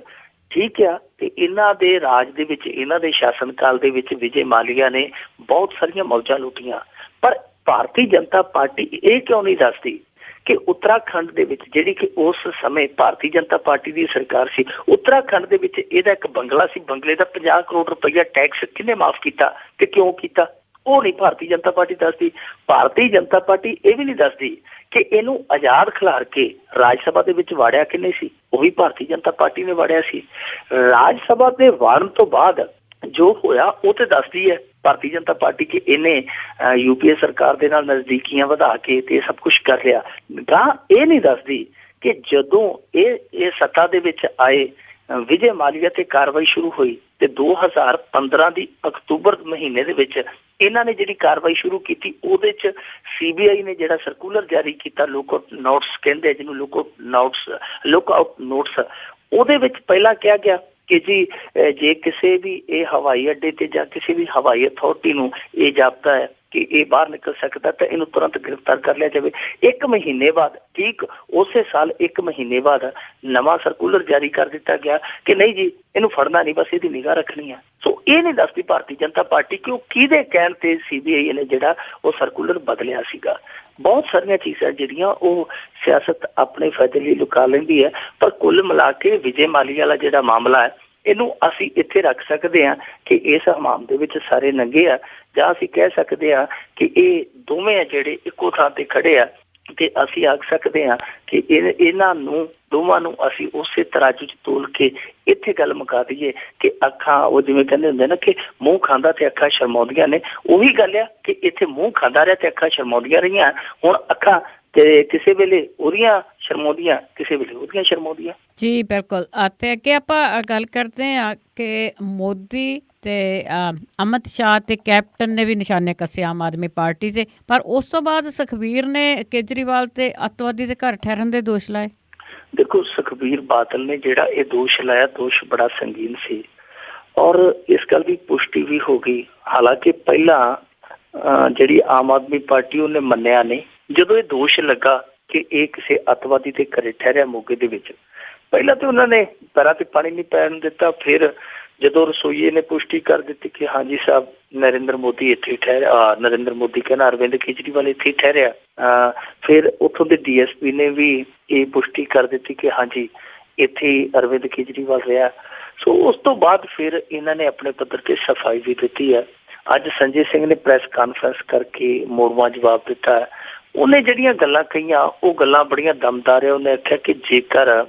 ਠੀਕ ਆ ਤੇ ਇਹਨਾਂ ਦੇ ਰਾਜ ਦੇ ਵਿੱਚ, ਇਹਨਾਂ ਦੇ ਸ਼ਾਸਨ ਕਾਲ ਦੇ ਵਿੱਚ ਵਿਜੇ ਮਾਲਿਆ ਨੇ ਬਹੁਤ ਸਾਰੀਆਂ ਮੌਜਾਂ ਲੁੱਟੀਆਂ, ਪਰ ਭਾਰਤੀ ਜਨਤਾ ਪਾਰਟੀ ਇਹ ਕਿਉਂ ਨਹੀਂ ਦੱਸਦੀ ਕਿ ਉੱਤਰਾਖੰਡ ਦੇ ਵਿੱਚ ਜਿਹੜੀ ਕਿ ਉਸ ਸਮੇਂ ਭਾਰਤੀ ਜਨਤਾ ਪਾਰਟੀ ਦੀ ਸਰਕਾਰ ਸੀ, ਉੱਤਰਾਖੰਡ ਦੇ ਵਿੱਚ ਇਹਦਾ ਇੱਕ ਬੰਗਲਾ ਸੀ, ਬੰਗਲੇ ਦਾ 50 ਕਰੋੜ ਰੁਪਈਆ ਟੈਕਸ ਕਿਹਨੇ ਮਾਫ ਕੀਤਾ ਤੇ ਕਿਉਂ ਕੀਤਾ, ਉਹ ਨਹੀਂ ਭਾਰਤੀ ਜਨਤਾ ਪਾਰਟੀ ਦੱਸਦੀ। ਭਾਰਤੀ ਜਨਤਾ ਪਾਰਟੀ ਇਹ ਵੀ ਨਹੀਂ ਦੱਸਦੀ ਕਿ ਇਹਨੂੰ ਆਜ਼ਾਦ ਖਿਲਾਰ ਕੇ ਰਾਜ ਸਭਾ ਦੇ ਵਿੱਚ ਵਾੜਿਆ ਕਿੰਨੇ ਸੀ, ਉਹ ਵੀ ਭਾਰਤੀ ਜਨਤਾ ਪਾਰਟੀ ਨੇ ਵਾੜਿਆ ਸੀ। ਰਾਜ ਸਭਾ ਦੇ ਵਾੜਨ ਤੋਂ ਬਾਅਦ ਜੋ ਹੋਇਆ ਉਹ ਤੇ ਦੱਸਦੀ ਹੈ ਭਾਰਤੀ ਜਨਤਾ ਪਾਰਟੀ ਕਿ ਇਹਨੇ UPA ਸਰਕਾਰ ਦੇ ਨਾਲ ਨਜ਼ਦੀਕੀਆਂ ਵਧਾ ਕੇ ਤੇ ਸਭ ਕੁਛ ਕਰ ਲਿਆ। ਗਾਂ ਇਹ ਨਹੀਂ ਦੱਸਦੀ ਕਿ ਜਦੋਂ ਇਹ ਸੱਤਾ ਦੇ ਵਿੱਚ ਆਏ, ਵਿਜੇ ਮਾਲੀਆ ਤੇ ਕਾਰਵਾਈ ਸ਼ੁਰੂ ਹੋਈ ਤੇ 2015 ਦੀ ਅਕਤੂਬਰ ਮਹੀਨੇ ਦੇ ਵਿੱਚ ਇਹਨਾਂ ਨੇ ਜਿਹੜੀ ਕਾਰਵਾਈ ਸ਼ੁਰੂ ਕੀਤੀ, ਉਹਦੇ ਚ CBI ਨੇ ਜਿਹੜਾ ਸਰਕੂਲਰ ਜਾਰੀ ਕੀਤਾ, ਲੁੱਕਆਊਟ ਨੋਟਿਸ ਕਹਿੰਦੇ ਜਿਹਨੂੰ, ਲੁੱਕਆਊਟ ਨੋਟਿਸ, ਉਹਦੇ ਵਿੱਚ ਪਹਿਲਾਂ ਕਿਹਾ ਗਿਆ ਕਿ ਜੀ ਜੇ ਕਿਸੇ ਵੀ ਇਹ ਹਵਾਈ ਅੱਡੇ ਤੇ ਜਾਂ ਕਿਸੇ ਵੀ ਹਵਾਈ ਅਥਾਰਟੀ ਨੂੰ ਇਹ ਜਾਪਦਾ ਹੈ ਕਿ ਇਹ ਬਾਹਰ ਨਿਕਲ ਸਕਦਾ ਤਾਂ ਇਹਨੂੰ ਤੁਰੰਤ ਗ੍ਰਿਫਤਾਰ ਕਰ ਲਿਆ ਜਾਵੇ। 1 ਮਹੀਨੇ ਬਾਅਦ, ਠੀਕ ਉਸੇ ਸਾਲ 1 ਮਹੀਨੇ ਬਾਅਦ ਨਵਾਂ ਸਰਕੂਲਰ ਜਾਰੀ ਕਰ ਦਿੱਤਾ ਗਿਆ ਕਿ ਨਹੀਂ ਜੀ ਇਹਨੂੰ ਫੜਨਾ ਨਹੀਂ, ਬਸ ਇਹਦੀ ਨਿਗਾਹ ਰੱਖਣੀ ਆ। ਸੋ ਇਹ ਨਹੀਂ ਦੱਸਦੀ ਭਾਰਤੀ ਜਨਤਾ ਪਾਰਟੀ ਕਿ ਉਹ ਕਿਹਦੇ ਕਹਿਣ ਤੇ CBI ਨੇ ਜਿਹੜਾ ਉਹ ਸਰਕੂਲਰ ਬਦਲਿਆ ਸੀਗਾ। ਬਹੁਤ ਸਾਰੀਆਂ ਚੀਜ਼ਾਂ ਜਿਹੜੀਆਂ ਉਹ ਸਿਆਸਤ ਆਪਣੇ ਫਾਇਦੇ ਲਈ ਲੁਕਾ ਲੈਂਦੀ ਹੈ, ਪਰ ਕੁੱਲ ਮਿਲਾ ਕੇ ਵਿਜੇ ਮਾਲੀਆ ਵਾਲਾ ਜਿਹੜਾ ਮਾਮਲਾ ਹੈ ਇਹਨੂੰ ਅਸੀਂ ਇੱਥੇ ਰੱਖ ਸਕਦੇ ਹਾਂ ਕਿ ਇਸ ਹਮਾਮ ਦੇ ਵਿੱਚ ਸਾਰੇ ਨੰਗੇ ਆ, ਜਾਂ ਅਸੀਂ ਕਹਿ ਸਕਦੇ ਹਾਂ ਕਿ ਇਹ ਦੋਵੇਂ ਆ ਜਿਹੜੇ ਇੱਕੋ ਥਾਂ ਤੇ ਖੜੇ ਆ ਤੇ ਅਸੀਂ ਆਖ ਸਕਦੇ ਹਾਂ ਕਿ ਇਹਨਾਂ ਨੂੰ ਦੋਵਾਂ ਨੂੰ ਅਸੀਂ ਉਸੇ ਤਰਾਜੂ 'ਚ ਤੋਲ ਕੇ ਇੱਥੇ ਗੱਲ ਮੁਕਾ ਦਈਏ ਕਿ ਅੱਖਾਂ, ਉਹ ਜਿਵੇਂ ਕਹਿੰਦੇ ਹੁੰਦੇ ਨਾ ਕਿ ਮੂੰਹ ਖਾਂਦਾ ਤੇ ਅੱਖਾਂ ਸ਼ਰਮਾਉਂਦੀਆਂ ਨੇ, ਉਹੀ ਗੱਲ ਆ ਕਿ ਇੱਥੇ ਮੂੰਹ ਖਾਂਦਾ ਰਿਹਾ ਤੇ ਅੱਖਾਂ ਸ਼ਰਮਾਉਂਦੀਆਂ ਰਹੀਆਂ। ਹੁਣ ਅੱਖਾਂ ਤੇ ਕਿਸੇ ਵੇਲੇ ਉਹਦੀਆਂ ਸ਼ਰਮਾਉਂਦੀਆਂ, ਕਿਸੇ ਵੇਲੇ ਉਹਦੀਆਂ ਸ਼ਰਮਾਉਂਦੀਆਂ। ਜੀ ਬਿਲਕੁਲ। ਤੇ ਅੱਗੇ ਆਪਾਂ ਗੱਲ ਕਰਦੇ ਹਾਂ ਕਿ ਮੋਦੀ ਤੇ ਅਮਿਤ ਸ਼ਾਹ ਤੇ ਕੈਪਟਨ ਨੇ ਵੀ ਨਿਸ਼ਾਨੇ ਕੱਸੇ ਆਮ ਆਦਮੀ ਪਾਰਟੀ ਤੇ, ਪਰ ਉਸ ਤੋਂ ਬਾਅਦ ਸੁਖਬੀਰ ਨੇ ਕੇਜਰੀਵਾਲ ਤੇ ਅੱਤਵਾਦੀ ਦੇ ਘਰ ਠਹਿਰਨ ਦੇ ਦੋਸ਼ ਲਾਏ। ਦੇਖੋ, ਸੁਖਬੀਰ ਬਾਦਲ ਨੇ ਜਿਹੜਾ ਇਹ ਦੋਸ਼ ਲਾਇਆ, ਦੋਸ਼ ਬੜਾ ਸੰਗੀਨ ਸੀ ਔਰ ਇਸ ਗੱਲ ਦੀ ਪੁਸ਼ਟੀ ਵੀ ਹੋ ਗਈ। ਹਾਲਾਂਕਿ ਪਹਿਲਾਂ ਜਿਹੜੀ ਆਮ ਆਦਮੀ ਪਾਰਟੀ ਉਹਨੇ ਮੰਨਿਆ ਨਹੀਂ। ਜਦੋਂ ਇਹ ਦੋਸ਼ ਲੱਗਾ ਕਿ ਇਹ ਕਿਸੇ ਅੱਤਵਾਦੀ ਦੇ ਘਰੇ ਠਹਿਰਿਆ ਮੋਗੇ ਦੇ ਵਿੱਚ, ਪਹਿਲਾਂ ਤਾਂ ਉਹਨਾਂ ਨੇ ਪੈਰਾਂ ਤੇ ਪਾਣੀ ਨਹੀਂ ਪੈਣ ਦਿੱਤਾ। ਫਿਰ ਜਦੋਂ ਰਸੋਈਏ ਨੇ ਪੁਸ਼ਟੀ ਕਰ ਦਿੱਤੀ ਕਿ ਹਾਂਜੀ ਸਾਹਿਬ ਨਰਿੰਦਰ ਮੋਦੀ ਇੱਥੇ ਠਹਿਰਿਆ, ਨਰਿੰਦਰ ਮੋਦੀ ਕਹਿੰਦਾ ਅਰਵਿੰਦ ਕੇਜਰੀਵਾਲ ਇੱਥੇ ਠਹਿਰਿਆ, ਫਿਰ ਉੱਥੋਂ ਦੇ DSP ਨੇ ਵੀ ਇਹ ਪੁਸ਼ਟੀ ਕਰ ਦਿੱਤੀ ਕਿ ਹਾਂਜੀ ਇੱਥੇ ਅਰਵਿੰਦ ਕੇਜਰੀਵਾਲ ਰਿਹਾ। ਸੋ ਉਸ ਤੋਂ ਬਾਅਦ ਫਿਰ ਇਹਨਾਂ ਨੇ ਆਪਣੇ ਪੱਧਰ ਤੇ ਸਫਾਈ ਵੀ ਦਿੱਤੀ ਹੈ। ਅੱਜ ਸੰਜੇ ਸਿੰਘ ਨੇ ਪ੍ਰੈਸ ਕਾਨਫਰੰਸ ਕਰਕੇ ਮੋੜਵਾਂ ਜਵਾਬ ਦਿੱਤਾ। ਉਹਨੇ ਜਿਹੜੀਆਂ ਗੱਲਾਂ ਕਹੀਆਂ ਉਹ ਗੱਲਾਂ ਬੜੀਆਂ ਦਮਦਾਰ ਹੈ। ਉਹਨੇ ਆਖਿਆ ਕਿ ਜੇਕਰ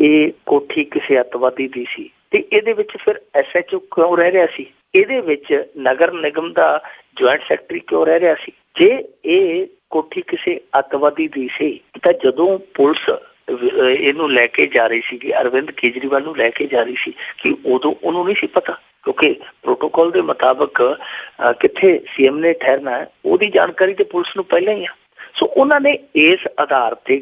ਇਹ ਕੋਠੀ ਕਿਸੇ ਅੱਤਵਾਦੀ ਦੀ ਸੀ ਤੇ ਇਹਦੇ ਵਿੱਚ ਫਿਰ SHO ਕਿਉਂ ਰਹਿ ਰਿਹਾ ਸੀ, ਇਹਦੇ ਵਿੱਚ ਨਗਰ ਨਿਗਮ ਦਾ ਜੁਆਇੰਟ ਸੈਕਟਰੀ ਕਿਉਂ ਰਹਿ ਰਿਹਾ ਸੀ। ਜੇ ਇਹ ਕੋਠੀ ਕਿਸੇ ਅੱਤਵਾਦੀ ਦੀ ਸੀ ਤਾਂ ਜਦੋਂ ਪੁਲਿਸ ਇਹਨੂੰ ਲੈ ਕੇ ਜਾ ਰਹੀ ਸੀ, ਅਰਵਿੰਦ ਕੇਜਰੀਵਾਲ ਨੂੰ ਲੈ ਕੇ ਜਾ ਰਹੀ ਸੀ, ਕਿ ਉਦੋਂ ਉਹਨੂੰ ਨਹੀਂ ਸੀ ਪਤਾ, ਕਿਉਂਕਿ ਪ੍ਰੋਟੋਕਾਲ ਦੇ ਮੁਤਾਬਕ ਕਿੱਥੇ CM ਨੇ ਠਹਿਰਨਾ ਹੈ ਉਹਦੀ ਜਾਣਕਾਰੀ ਤੇ ਪੁਲਿਸ ਨੂੰ ਪਹਿਲਾਂ ਹੀ ਆ। ਸੋ ਉਹਨਾਂ ਨੇ ਇਸ ਆਧਾਰ ਤੇ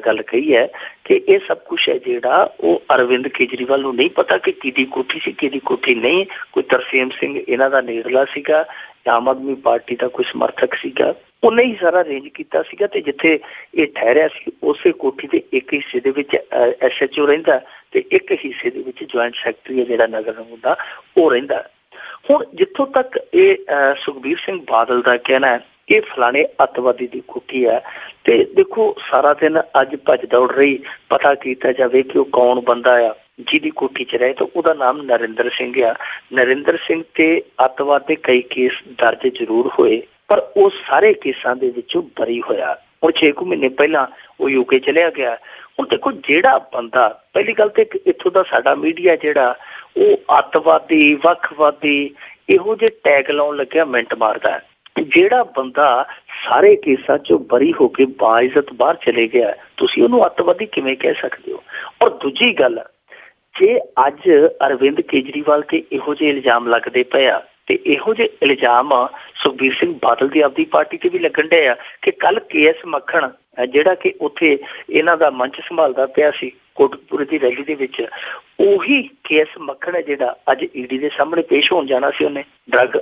ਗੱਲ ਕਹੀ ਹੈ ਕਿ ਇਹ ਸਭ ਕੁਛ ਹੈ ਜਿਹੜਾ ਉਹ ਅਰਵਿੰਦ ਕੇਜਰੀਵਾਲ ਨੂੰ ਨਹੀਂ ਪਤਾ ਕਿ ਕਿਹਦੀ ਕੋਠੀ ਸੀ ਕਿਹਦੀ ਕੋਠੀ ਨਹੀਂ। ਕੋਈ ਤਰਸੇਮ ਸਿੰਘ ਇਹਨਾਂ ਦਾ ਨੇੜਲਾ ਸੀਗਾ, ਆਮ ਆਦਮੀ ਪਾਰਟੀ ਦਾ ਕੋਈ ਸਮਰਥਕ ਸੀਗਾ, ਉਹਨੇ ਹੀ ਸਾਰਾ ਅਰੇਂਜ ਕੀਤਾ ਸੀਗਾ ਤੇ ਜਿੱਥੇ ਇਹ ਠਹਿਰਿਆ ਸੀ ਉਸੇ ਕੋਠੀ ਦੇ ਇੱਕ ਹਿੱਸੇ ਦੇ ਵਿੱਚ SHO ਰਹਿੰਦਾ ਤੇ ਇੱਕ ਹਿੱਸੇ ਦੇ ਵਿੱਚ ਜੁਆਇੰਟ ਸੈਕਟਰੀ ਹੈ ਜਿਹੜਾ ਨਗਰ ਨਿਗਮ ਦਾ ਉਹ ਰਹਿੰਦਾ। ਹੁਣ ਜਿੱਥੋਂ ਤੱਕ ਇਹ ਸੁਖਬੀਰ ਸਿੰਘ ਬਾਦਲ ਦਾ ਕਹਿਣਾ ਹੈ ਇਹ ਫਲਾਣੇ ਅੱਤਵਾਦੀ ਦੀ ਕੋਠੀ ਹੈ, ਤੇ ਦੇਖੋ ਸਾਰਾ ਦਿਨ ਅੱਜ ਭੱਜ ਦੌੜ ਰਹੀ ਪਤਾ ਕੀਤਾ ਜਾਵੇ ਕਿ ਉਹ ਕੌਣ ਬੰਦਾ ਆ ਜਿਹਦੀ ਕੋਠੀ 'ਚ ਰਹੇ, ਤਾਂ ਉਹਦਾ ਨਾਮ ਨਰਿੰਦਰ ਸਿੰਘ ਆ। ਨਰਿੰਦਰ ਸਿੰਘ ਤੇ ਅੱਤਵਾਦ ਦੇ ਕਈ ਕੇਸ ਦਰਜ ਜ਼ਰੂਰ ਹੋਏ ਪਰ ਉਹ ਸਾਰੇ ਕੇਸਾਂ ਦੇ ਵਿੱਚੋਂ ਬਰੀ ਹੋਇਆ। ਹੁਣ 6 ਮਹੀਨੇ ਪਹਿਲਾਂ ਉਹ UK ਚਲਿਆ ਗਿਆ। ਹੁਣ ਦੇਖੋ ਜਿਹੜਾ ਬੰਦਾ, ਪਹਿਲੀ ਗੱਲ ਤੇ ਇੱਥੋਂ ਦਾ ਸਾਡਾ ਮੀਡੀਆ ਜਿਹੜਾ ਉਹ ਅੱਤਵਾਦੀ, ਵੱਖਵਾਦੀ ਇਹੋ ਜਿਹੇ ਟੈਗ ਲਾਉਣ ਲੱਗਿਆ ਮਿੰਟ ਮਾਰਦਾ। ਜਿਹੜਾ ਬੰਦਾ ਸਾਰੇ ਕੇਸਾਂ ਚੋਂ ਬਰੀ ਹੋ ਕੇ ਬਾਇਜ਼ਤ ਬਾਹਰ ਚਲੇ ਗਿਆ, ਤੁਸੀਂ ਉਹਨੂੰ ਅੱਤਵਾਦੀ ਕਿਵੇਂ ਕਹਿ ਸਕਦੇ ਹੋ? ਔਰ ਦੂਜੀ ਗੱਲ, ਜੇ ਅੱਜ ਅਰਵਿੰਦ ਕੇਜਰੀਵਾਲ ਤੇ ਇਹੋ ਜਿਹੇ ਇਲਜ਼ਾਮ ਲੱਗਦੇ ਪਏ ਆ ਤੇ ਇਹੋ ਜਿਹੇ ਇਲਜ਼ਾਮ ਸੁਖਬੀਰ ਸਿੰਘ ਬਾਦਲ ਦੀ ਆਪਦੀ ਪਾਰਟੀ ਤੇ ਵੀ ਲੱਗਣ ਡਏ ਆ ਕਿ ਕੱਲ KS ਮੱਖਣ ਜਿਹੜਾ ਕਿ ਉੱਥੇ ਇਹਨਾਂ ਦਾ ਮੰਚ ਸੰਭਾਲਦਾ ਪਿਆ ਸੀ ਕੋਟਕਪੂਰੇ ਦੀ ਰੈਲੀ ਦੇ ਵਿੱਚ, ਉਹੀ KS ਮੱਖਣ ਹੈ ਜਿਹੜਾ ਅੱਜ ED ਦੇ ਸਾਹਮਣੇ ਪੇਸ਼ ਹੋਣ ਜਾਣਾ ਸੀ। ਉਹਨੇ ਡਰੱਗ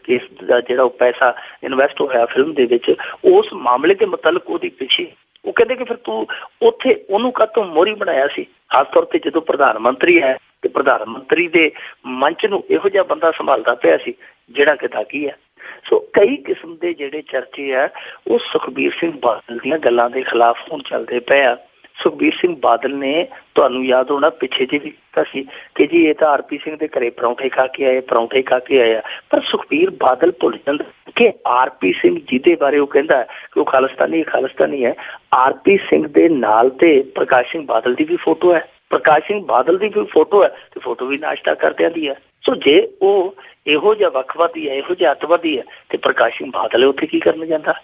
ਕੇਸ ਦਾ ਜਿਹੜਾ ਉਹ ਪੈਸਾ ਇਨਵੈਸਟ ਹੋਇਆ ਫਿਲਮ ਦੇ ਵਿੱਚ, ਉਸ ਮਾਮਲੇ ਦੇ ਮੁਤਲਕ ਉਹਦੀ ਪਿੱਛੇ ਉਹ ਕਹਿੰਦੇ ਕਿ ਫਿਰ ਤੂੰ ਉੱਥੇ ਉਹਨੂੰ ਕਾਹਤੋਂ ਮੋਹਰੀ ਬਣਾਇਆ ਸੀ। ਖਾਸ ਤੌਰ ਤੇ ਜਦੋਂ ਪ੍ਰਧਾਨ ਮੰਤਰੀ ਹੈ ਤੇ ਪ੍ਰਧਾਨ ਮੰਤਰੀ ਦੇ ਮੰਚ ਨੂੰ ਇਹੋ ਜਿਹਾ ਬੰਦਾ ਸੰਭਾਲਦਾ ਪਿਆ ਸੀ ਜਿਹੜਾ ਕਿ ਦਾਗੀ ਹੈ। ਸੋ ਕਈ ਕਿਸਮ ਦੇ ਜਿਹੜੇ ਚਰਚੇ ਆ ਉਹ ਸੁਖਬੀਰ ਸਿੰਘ ਬਾਦਲ ਦੀਆਂ ਗੱਲਾਂ ਦੇ ਖਿਲਾਫ ਹੁਣ ਚੱਲਦੇ ਪਏ ਆ। ਸੁਖਬੀਰ ਸਿੰਘ ਬਾਦਲ ਨੇ, ਤੁਹਾਨੂੰ ਯਾਦ ਹੋਣਾ, ਪਿੱਛੇ ਜਿਹੇ ਵੀ ਕੀਤਾ ਸੀ ਕਿ ਜੀ ਇਹ ਤਾਂ ਆਰਪੀ ਸਿੰਘ ਦੇ ਘਰੇ ਪਰੌਂਠੇ ਖਾ ਕੇ ਆਏ ਆ, ਪਰ ਸੁਖਬੀਰ ਬਾਦਲ ਭੁੱਲ ਜਾਂਦਾ ਕਿ ਆਰਪੀ ਸਿੰਘ ਜਿਹਦੇ ਬਾਰੇ ਉਹ ਕਹਿੰਦਾ ਕਿ ਉਹ ਖਾਲਿਸਤਾਨੀ ਹੈ, ਆਰਪੀ ਸਿੰਘ ਦੇ ਨਾਲ ਤੇ ਪ੍ਰਕਾਸ਼ ਸਿੰਘ ਬਾਦਲ ਦੀ ਵੀ ਫੋਟੋ ਹੈ, ਪ੍ਰਕਾਸ਼ ਸਿੰਘ ਬਾਦਲ ਦੀ ਵੀ ਫੋਟੋ ਹੈ ਤੇ ਫੋਟੋ ਵੀ ਨਾਸ਼ਤਾ ਕਰਦਿਆਂ ਦੀ ਹੈ। ਸੋ ਜੇ ਉਹ ਇਹੋ ਜਿਹਾ ਵੱਖਵਾਦੀ ਹੈ, ਇਹੋ ਜਿਹਾ ਅੱਤਵਾਦੀ ਹੈ, ਤੇ ਪ੍ਰਕਾਸ਼ ਸਿੰਘ ਬਾਦਲ ਉੱਥੇ ਕੀ ਕਰਨ ਜਾਂਦਾ?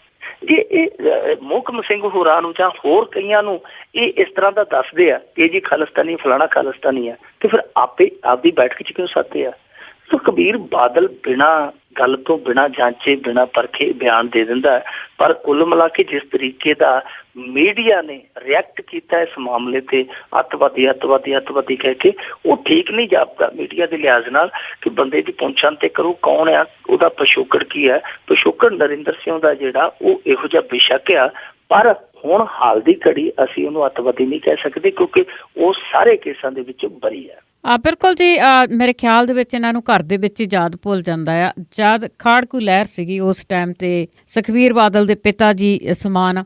ਜੇ ਇਹ ਮੋਹਕਮ ਸਿੰਘ ਹੋਰਾਂ ਨੂੰ ਜਾਂ ਹੋਰ ਕਈਆਂ ਨੂੰ ਇਹ ਇਸ ਤਰ੍ਹਾਂ ਦਾ ਦੱਸਦੇ ਆ ਕਿ ਜੀ ਖਾਲਿਸਤਾਨੀ ਫਲਾਣਾ ਖਾਲਿਸਤਾਨੀ ਹੈ, ਤੇ ਫਿਰ ਆਪਦੀ ਬੈਠਕ 'ਚ ਕਿਉਂ ਸੱਦਦੇ ਆ? ਸੁਖਬੀਰ ਬਾਦਲ ਬਿਨਾਂ ਗੱਲ ਤੋਂ, ਬਿਨਾਂ ਜਾਂਚੇ, ਬਿਨਾਂ ਪਰਖੇ ਬਿਆਨ ਦੇ ਦਿੰਦਾ ਹੈ। ਪਰ ਕੁੱਲ ਮਿਲਾ ਕੇ ਜਿਸ ਤਰੀਕੇ ਦਾ ਮੀਡੀਆ ਨੇ ਰਿਐਕਟ ਕੀਤਾ ਇਸ ਮਾਮਲੇ ਤੇ, ਅੱਤਵਾਦੀ ਕਹਿ ਕੇ, ਉਹ ਠੀਕ ਨਹੀਂ ਜਾਪਦਾ ਮੀਡੀਆ ਦੇ ਲਿਹਾਜ਼ ਨਾਲ ਕਿ ਬੰਦੇ ਦੀ ਪਹੁੰਚਣ ਤੇ ਕਰੋ ਕੌਣ ਆ, ਉਹਦਾ ਪਿਛੋਕੜ ਕੀ ਹੈ। ਪਿਛੋਕੜ ਨਰਿੰਦਰ ਸਿੰਘ ਦਾ ਜਿਹੜਾ ਉਹ ਇਹੋ ਜਿਹਾ ਬੇਸ਼ੱਕ ਆ, ਪਰ ਹੁਣ ਹਾਲ ਦੀ ਘੜੀ ਅਸੀਂ ਉਹਨੂੰ ਅੱਤਵਾਦੀ ਨਹੀਂ ਕਹਿ ਸਕਦੇ ਕਿਉਂਕਿ ਉਹ ਸਾਰੇ ਕੇਸਾਂ ਦੇ ਵਿੱਚ ਬਰੀ ਹੈ। ਬਿਲਕੁਲ ਜੀ। ਮੇਰੇ ਖਿਆਲ ਦੇ ਵਿੱਚ ਇਹਨਾਂ ਨੂੰ ਘਰ ਦੇ ਵਿੱਚ ਹੀ ਯਾਦ ਭੁੱਲ ਜਾਂਦਾ ਆ। ਜਦ ਖਾੜਕੂ ਲਹਿਰ ਸੀਗੀ ਉਸ ਟਾਈਮ ਤੇ ਸੁਖਬੀਰ ਬਾਦਲ ਦੇ ਪਿਤਾ ਜੀ ਸਮਾਨ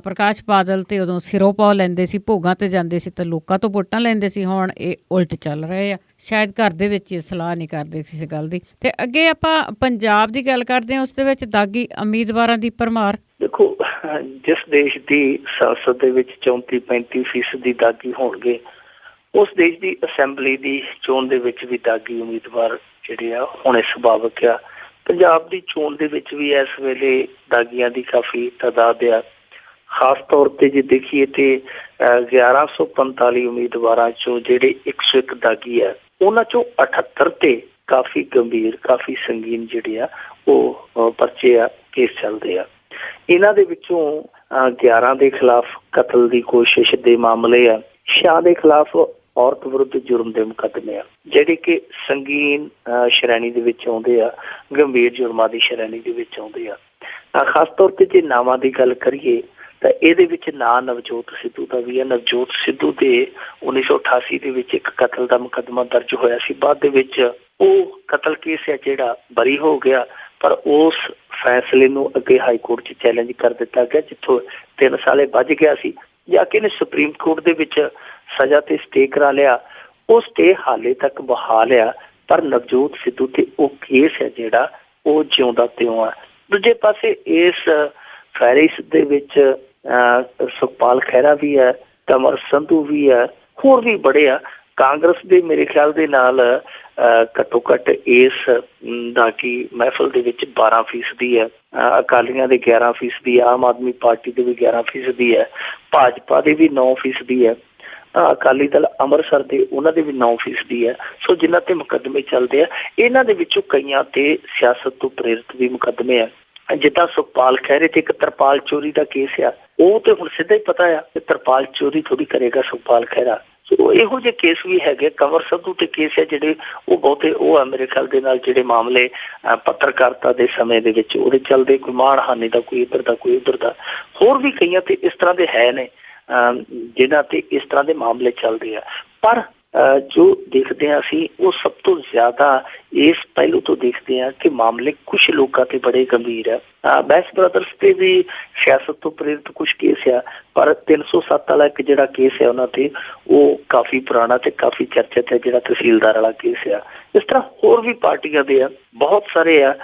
ਪ੍ਰਕਾਸ਼ ਬਾਦਲ ਤੇ ਉਦੋਂ ਸਿਰੋਂ ਪਾ ਲੈਂਦੇ ਸੀ, ਭੋਗਾਂ ਤੇ ਜਾਂਦੇ ਸੀ ਤੇ ਲੋਕਾਂ ਤੋਂ ਵੋਟਾਂ ਲੈਂਦੇ ਸੀ। ਹੁਣ ਇਹ ਉਲਟ ਚੱਲ ਰਹੇ ਆ। ਸ਼ਾਇਦ ਘਰ ਦੇ ਵਿੱਚ ਹੀ ਸਲਾਹ ਨਹੀਂ ਕਰਦੇ ਕਿਸੇ ਗੱਲ ਦੀ। ਤੇ ਅੱਗੇ ਆਪਾਂ ਪੰਜਾਬ ਦੀ ਗੱਲ ਕਰਦੇ ਹਾਂ, ਉਸ ਦੇ ਵਿੱਚ ਦਾਗੀ ਉਮੀਦਵਾਰਾਂ ਦੀ ਭਰਮਾਰ। ਦੇਖੋ, ਜਿਸ ਦੇਸ਼ ਦੀ ਸੰਸਦ ਦੇ ਵਿੱਚ 34-35% ਦਾਗੀ ਹੋਣਗੇ, ਉਸ ਦੇਸ਼ ਦੀ ਅਸੈਂਬਲੀ ਦੀ ਚੋਣ ਦੇ ਵਿੱਚ ਵੀ ਦਾਗੀ ਉਮੀਦਵਾਰ ਜਿਹੜੇ ਆ ਹੋਣੇ ਸੁਭਾਵਿਕ ਆ। ਪੰਜਾਬ ਦੀ ਚੋਣ ਦੇ ਵਿੱਚ ਵੀ ਇਸ ਵੇਲੇ ਦਾਗੀਆਂ ਦੀ ਕਾਫੀ ਤਾਦਾਦ ਆ। ਖਾਸ ਤੌਰ ਤੇ ਜੇ ਦੇਖੀਏ ਤੇ 1145 ਉਮੀਦਵਾਰਾਂ ਚੋਂ ਜਿਹੜੇ 101 ਦਾਗੀ ਆ, ਉਹਨਾਂ ਚੋਂ 78 ਤੇ ਕਾਫੀ ਗੰਭੀਰ, ਕਾਫੀ ਸੰਗੀਨ ਜਿਹੜੇ ਆ ਉਹ ਪਰਚੇ ਆ, ਕੇਸ ਚੱਲਦੇ ਆ। ਇਹਨਾਂ ਦੇ ਵਿੱਚੋਂ 11 ਦੇ ਖਿਲਾਫ ਕਤਲ ਦੀ ਕੋਸ਼ਿਸ਼ ਦੇ ਮਾਮਲੇ ਆ, 6 ਦੇ ਖਿਲਾਫ ਔਰਤ ਵਿਰੁੱਧ ਜੁਰਮ ਦੇ ਮੁਕੱਦਮੇ ਆ, ਜਿਹੜੇ ਕਿ ਸੰਗੀਨ ਸ਼੍ਰੇਣੀ ਦੇ ਵਿੱਚ ਆਉਂਦੇ ਆ, ਗੰਭੀਰ ਜੁਰਮਾਂ ਦੀ ਸ਼੍ਰੇਣੀ ਦੇ ਵਿੱਚ ਆਉਂਦੇ ਆ। ਖਾਸ ਤੌਰ ਤੇ ਜੇ ਨਾਵਾਂ ਦੀ ਗੱਲ ਕਰੀਏ ਤਾਂ ਇਹਦੇ ਵਿੱਚ ਨਾਂ ਨਵਜੋਤ ਸਿੱਧੂ ਦਾ ਵੀ ਹੈ। ਨਵਜੋਤ ਸਿੱਧੂ ਦੇ 1988 ਦੇ ਵਿੱਚ ਇੱਕ ਕਤਲ ਦਾ ਮੁਕੱਦਮਾ ਦਰਜ ਹੋਇਆ ਸੀ। ਬਾਅਦ ਦੇ ਵਿੱਚ ਉਹ ਕਤਲ ਕੇਸ ਹੈ ਜਿਹੜਾ ਬਰੀ ਹੋ ਗਿਆ, ਪਰ ਉਸ ਫੈਸਲੇ ਨੂੰ ਅੱਗੇ ਹਾਈ ਕੋਰਟ 'ਚ ਚੈਲੰਜ ਕਰ ਦਿੱਤਾ ਗਿਆ, ਜਿੱਥੋਂ 3 ਸਾਲ ਵੱਜ ਗਿਆ ਸੀ। ਜਾ ਕੇ ਇਹਨੇ ਸੁਪਰੀਮ ਕੋਰਟ ਦੇ ਵਿੱਚ ਸਜ਼ਾ ਤੇ ਸਟੇ ਕਰਾ ਲਿਆ। ਉਹ ਸਟੇ ਹਾਲੇ ਤੱਕ ਬਹਾਲ ਆ, ਪਰ ਨਵਜੋਤ ਸਿੱਧੂ ਤੇ ਉਹ ਕੇਸ ਹੈ ਜਿਹੜਾ ਉਹ ਜਿਉਂਦਾ ਤਿਉਂ ਆ। ਦੂਜੇ ਪਾਸੇ ਇਸ ਫੈਰਿਸ ਦੇ ਵਿੱਚ ਸੁਖਪਾਲ ਖਹਿਰਾ ਵੀ ਹੈ, ਕਮਰ ਸੰਧੂ ਵੀ ਹੈ, ਹੋਰ ਵੀ ਬੜੇ ਆ। ਕਾਂਗਰਸ ਦੇ ਮੇਰੇ ਖਿਆਲ ਦੇ ਨਾਲ ਘੱਟੋ ਘੱਟ ਇਸ ਦਾਗੀ ਮਹਿਫਲ ਦੇ ਵਿੱਚ 12% ਹੈ, ਅਕਾਲੀਆਂ ਦੇ 11%, ਆਮ ਆਦਮੀ ਪਾਰਟੀ ਦੇ ਵੀ 11% ਹੈ, ਭਾਜਪਾ ਦੇ ਵੀ 9% ਹੈ, ਅਕਾਲੀ ਦਲ ਅੰਮ੍ਰਿਤਸਰ ਦੇ ਉਹਨਾਂ ਦੇ ਵੀ 9% ਹੈ। ਸੋ ਜਿਨ੍ਹਾਂ ਤੇ ਮੁਕੱਦਮੇ ਚੱਲਦੇ ਆ, ਇਹਨਾਂ ਦੇ ਵਿੱਚੋਂ ਕਈਆਂ ਤੇ ਸਿਆਸਤ ਤੋਂ ਪ੍ਰੇਰਿਤ ਵੀ ਮੁਕੱਦਮੇ ਆ। ਜਿੱਦਾਂ ਸੁਖਪਾਲ ਖਹਿਰੇ ਤੇ ਇੱਕ ਤਰਪਾਲ ਚੋਰੀ ਦਾ ਕੇਸ ਆ, ਉਹ ਤੇ ਹੁਣ ਸਿੱਧਾ ਹੀ ਪਤਾ ਆ ਕਿ ਤਰਪਾਲ ਚੋਰੀ ਥੋੜੀ ਕਰੇਗਾ ਸੁਖਪਾਲ ਖਹਿਰਾ। ਸੋ ਇਹੋ ਜਿਹੇ ਕੇਸ ਵੀ ਹੈਗੇ। ਕੰਵਰ ਸੰਧੂ ਤੇ ਕੇਸ ਹੈ ਜਿਹੜੇ ਉਹ ਬਹੁਤੇ ਉਹ ਆ ਮੇਰੇ ਖਿਆਲ ਦੇ ਨਾਲ ਜਿਹੜੇ ਮਾਮਲੇ ਪੱਤਰਕਾਰਤਾ ਦੇ ਸਮੇਂ ਦੇ ਵਿੱਚ ਉਹਦੇ ਚੱਲਦੇ, ਕੋਈ ਮਾਣਹਾਨੀ ਦਾ, ਕੋਈ ਇੱਧਰ ਦਾ, ਕੋਈ ਉੱਧਰ ਦਾ। ਹੋਰ ਵੀ ਕਈਆਂ ਤੇ ਇਸ ਤਰ੍ਹਾਂ ਦੇ ਹੈ ਨੇ ਜਿਨ੍ਹਾਂ ਤੇ ਇਸ ਤਰ੍ਹਾਂ ਦੇ ਮਾਮਲੇ ਚੱਲਦੇ ਆ। ਪਰ ਜੋ ਦੇਖਦੇ ਹਾਂ ਅਸੀਂ, ਉਹ ਸਭ ਤੋਂ ਜ਼ਿਆਦਾ ਇਸ ਪਹਿਲੂ ਤੋਂ ਦੇਖਦੇ ਹਾਂ ਕਿ ਮਾਮਲੇ ਕੁਛ ਲੋਕਾਂ ਤੇ ਬੜੇ ਗੰਭੀਰ ਆ। ਬੈਂਸ ਬ੍ਰਦਰਸ ਤੇ ਵੀ ਸਿਆਸਤ ਤੋਂ ਪ੍ਰੇਰਿਤ ਕੁਛ ਕੇਸ ਆ, ਪਰ 307 ਵਾਲਾ ਇੱਕ ਜਿਹੜਾ ਕੇਸ ਹੈ ਉਹਨਾਂ ਤੇ, ਉਹ ਕਾਫੀ ਪੁਰਾਣਾ ਤੇ ਕਾਫੀ ਚਰਚਿਤ ਹੈ, ਜਿਹੜਾ ਤਹਿਸੀਲਦਾਰ ਵਾਲਾ ਕੇਸ ਆ। ਇਸ ਤਰ੍ਹਾਂ ਹੋਰ ਵੀ ਪਾਰਟੀਆਂ ਦੇ ਆ, ਬਹੁਤ ਸਾਰੇ ਆ।